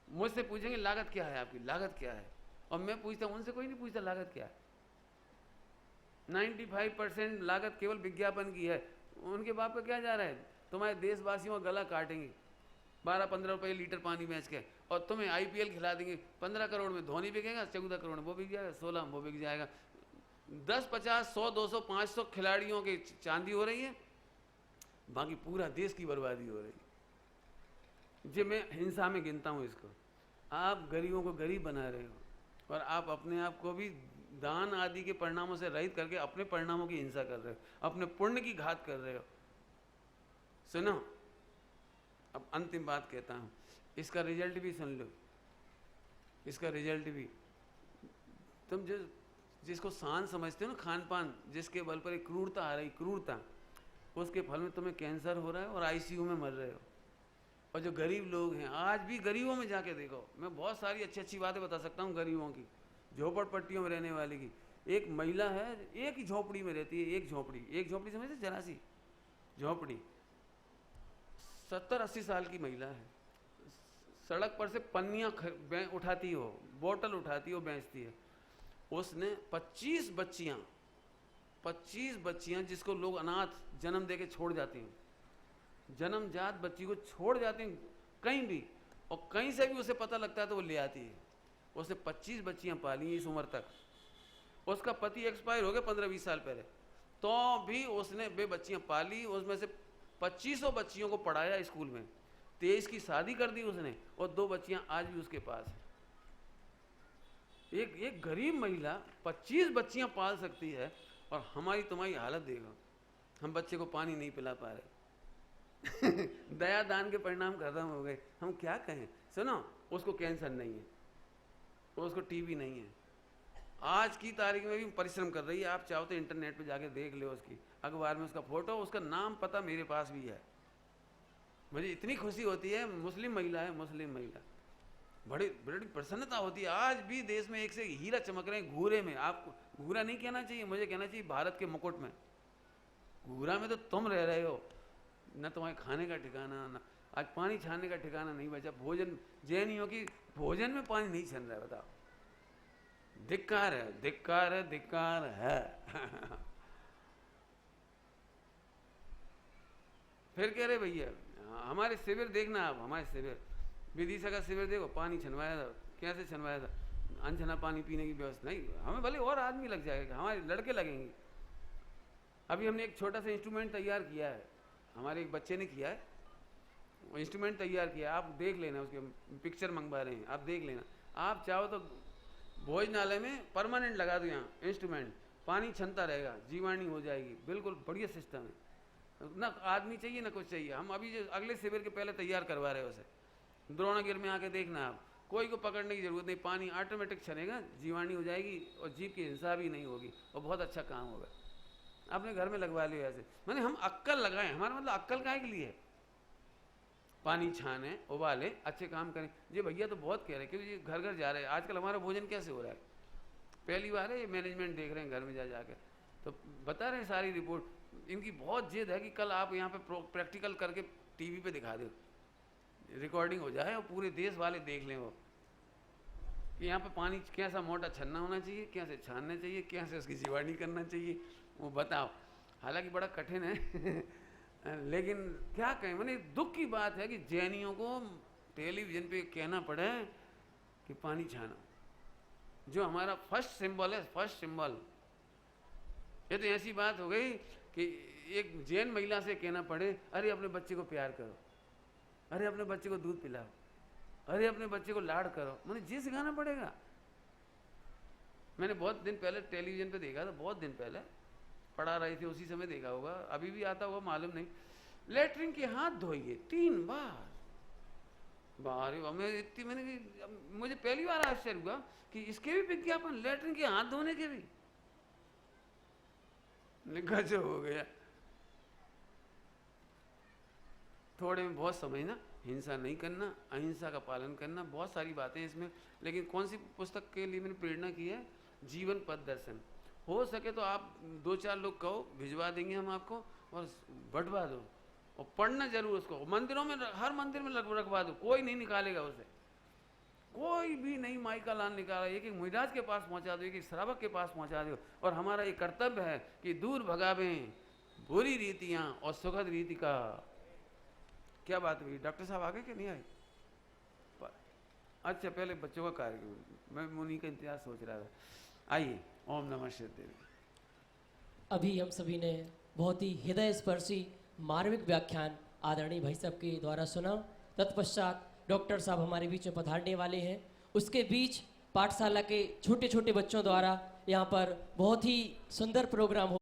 मुझसे पूछेंगे लागत क्या है आपकी, लागत क्या है? और मैं पूछता हूं, उनसे कोई नहीं पूछता लागत क्या है। 95% लागत केवल विज्ञापन की है। उनके बाप का क्या जा रहा है? तुम्हारे देशवासियों का गला काटेंगे 12-15 रुपये लीटर पानी बेच के, और तुम्हें IPL खिला देंगे। 15 करोड़ में धोनी बिकेगा, 14 करोड़ में वो बिक जाएगा, 16 में वो बिक जाएगा। 10, 50, 100, 200, 500 खिलाड़ियों की चांदी हो रही है, बाकी पूरा देश की बर्बादी हो रही है। जो मैं हिंसा में गिनता हूँ इसको। आप गरीबों को गरीब बना रहे हो, और आप अपने आप को भी दान आदि के परिणामों से रहित करके अपने परिणामों की हिंसा कर रहे हो, अपने पुण्य की घात कर रहे हो। सुनो, अब अंतिम बात कहता हूँ, इसका रिजल्ट भी सुन लो। इसका रिजल्ट भी, तुम जिसको शान समझते हो ना, खान पान जिसके बल पर एक क्रूरता आ रही, क्रूरता, उसके फल में तुम्हें कैंसर हो रहा है और ICU में मर रहे हो। और जो गरीब लोग हैं, आज भी गरीबों में जाके देखो, मैं बहुत सारी अच्छी अच्छी बातें बता सकता हूँ गरीबों की, झोपड़पट्टियों में रहने वाले की। एक महिला है, एक ही झोपड़ी में रहती है, एक झोपड़ी समझते, जरा सी झोपड़ी, 70-80 साल की महिला है। सड़क पर से पन्नियाँ उठाती हो, बोतल उठाती हो, बेचती है। उसने 25 बच्चियाँ जिसको लोग अनाथ जन्म दे के छोड़ जाती हैं, जन्मजात बच्ची को छोड़ जाते हैं कहीं भी, और कहीं से भी उसे पता लगता है तो वो ले आती है। उसने 25 बच्चियां पाली इस उम्र तक। उसका पति एक्सपायर हो गया 15-20 साल पहले, तो भी उसने वे बच्चियां पाली। उसमें से 2500 बच्चियों को पढ़ाया स्कूल में, 23 की शादी कर दी उसने, और 2 बच्चियां आज भी उसके पास है। एक गरीब महिला 25 बच्चियां पाल सकती है, और हमारी तुम्हारी हालत देखो, हम बच्चे को पानी नहीं पिला पा रहे दया दान के परिणाम खत्म हो गए। हम क्या कहें? सुनो, उसको कैंसर नहीं है, उसको टीबी नहीं है, आज की तारीख में भी परिश्रम कर रही है। आप चाहो तो इंटरनेट पे जाके देख लो, उसकी अखबार में उसका फोटो, उसका नाम पता मेरे पास भी है। मुझे इतनी खुशी होती है, मुस्लिम महिला है, मुस्लिम महिला, बड़ी बड़ी प्रसन्नता होती है। आज भी देश में एक से हीरा चमक रहे हैं घूरे में। आपको घूरा नहीं कहना चाहिए, मुझे कहना चाहिए भारत के मुकुट में। घूरा में तो तुम रह रहे हो, न तुम्हारे खाने का ठिकाना, न आज पानी छानने का ठिकाना नहीं बचा। भोजन, जैनियों की भोजन में पानी नहीं छन रहा है, बताओ। धिक्कार है, धिक्कार है, धिक्कार है फिर कह रहे भैया हमारे शिविर देखना, आप हमारे शिविर, विदिशा का शिविर देखो, पानी छनवाया था, कैसे छनवाया था, अनछना पानी पीने की व्यवस्था नहीं। हमें भले और आदमी लग जाएगा, हमारे लड़के लगेंगे। अभी हमने एक छोटा सा इंस्ट्रूमेंट तैयार किया है, हमारे एक बच्चे ने किया है, वो इंस्ट्रूमेंट तैयार किया, आप देख लेना, उसके पिक्चर मंगवा रहे हैं, आप देख लेना। आप चाहो तो भोजनालय में परमानेंट लगा दो यहाँ इंस्ट्रूमेंट, पानी छनता रहेगा, जीवाणी हो जाएगी, बिल्कुल बढ़िया सिस्टम है। ना आदमी चाहिए ना कुछ चाहिए। हम अभी जो अगले शिविर के पहले तैयार करवा रहे हैं उसे। द्रोणागिर में आके देखना आप, कोई को पकड़ने की जरूरत नहीं, पानी ऑटोमेटिक छनेगा, जीवाणी हो जाएगी और जीव की हिंसा भी नहीं होगी और बहुत अच्छा काम होगा। अपने घर में लगवा लियो ऐसे। मैंने हम अक्कल लगाएं, हमारा मतलब अक्कल काहे के लिए? पानी छाने, उबाले, अच्छे काम करें। ये भैया तो बहुत कह रहे हैं क्योंकि घर घर जा रहे हैं। आजकल हमारा भोजन कैसे हो रहा है, पहली बार है ये मैनेजमेंट देख रहे हैं घर में जा जाकर, तो बता रहे हैं सारी रिपोर्ट। इनकी बहुत जिद है कि कल आप यहाँ पे प्रैक्टिकल करके टीवी पे दिखा दो, रिकॉर्डिंग हो जाए और पूरे देश वाले देख लें वो कि यहाँ पे पानी कैसा मोटा छन्ना होना चाहिए, कैसे छानना चाहिए, कैसे उसकी जीवाणी करना चाहिए, वो बताओ। हालांकि बड़ा कठिन है लेकिन क्या कहें, मैंने दुख की बात है कि जैनियों को टेलीविजन पे कहना पड़े कि पानी छानो, जो हमारा फर्स्ट सिंबल है, फर्स्ट सिंबल। ये तो ऐसी बात हो गई कि एक जैन महिला से कहना पड़े अरे अपने बच्चे को प्यार करो, अरे अपने बच्चे को दूध पिलाओ, अरे अपने बच्चे को लाड करो, मुझे जी सिखाना पड़ेगा। मैंने बहुत दिन पहले टेलीविजन पे देखा था, बहुत दिन पहले पढ़ा रहे थे, उसी समय देखा होगा, अभी भी आता होगा मालूम नहीं। लेटरिन के हाथ धोइए 3 बार। बारे मुझे पहली बार आश्चर्य हुआ कि इसके भी विज्ञापन, लेटरिन के हाथ धोने के भी। गजब हो गया। थोड़े में बहुत समझना, हिंसा नहीं करना, अहिंसा का पालन करना, बहुत सारी बातें इसमें। लेकिन कौन सी पुस्तक के लिए मैंने प्रेरणा की है? जीवन पथ दर्शन। हो सके तो आप 2-4 लोग कहो, भिजवा देंगे हम आपको, और बंटवा दो और पढ़ना जरूर उसको। मंदिरों में, हर मंदिर में रखवा दो, कोई नहीं निकालेगा उसे, कोई भी नहीं माई का लाल निकाला। एक एक मुहिराज के पास पहुंचा दो, एक एक श्रावक के पास पहुंचा दो। और हमारा ये कर्तव्य है कि दूर भगावें बुरी रीतियां और सुखद रीति का। क्या बात हुई, डॉक्टर साहब आगे के नहीं आए? अच्छा, पहले बच्चों का कार्यक्रम, मैं मुनि का इंतजार सोच रहा था। आइए, ओम नमः शिवाय। अभी हम सभी ने बहुत ही हृदय स्पर्शी मार्मिक व्याख्यान आदरणीय भाई साहब के द्वारा सुना। तत्पश्चात डॉक्टर साहब हमारे बीच में पधारने वाले हैं। उसके बीच पाठशाला के छोटे छोटे बच्चों द्वारा यहाँ पर बहुत ही सुंदर प्रोग्राम हो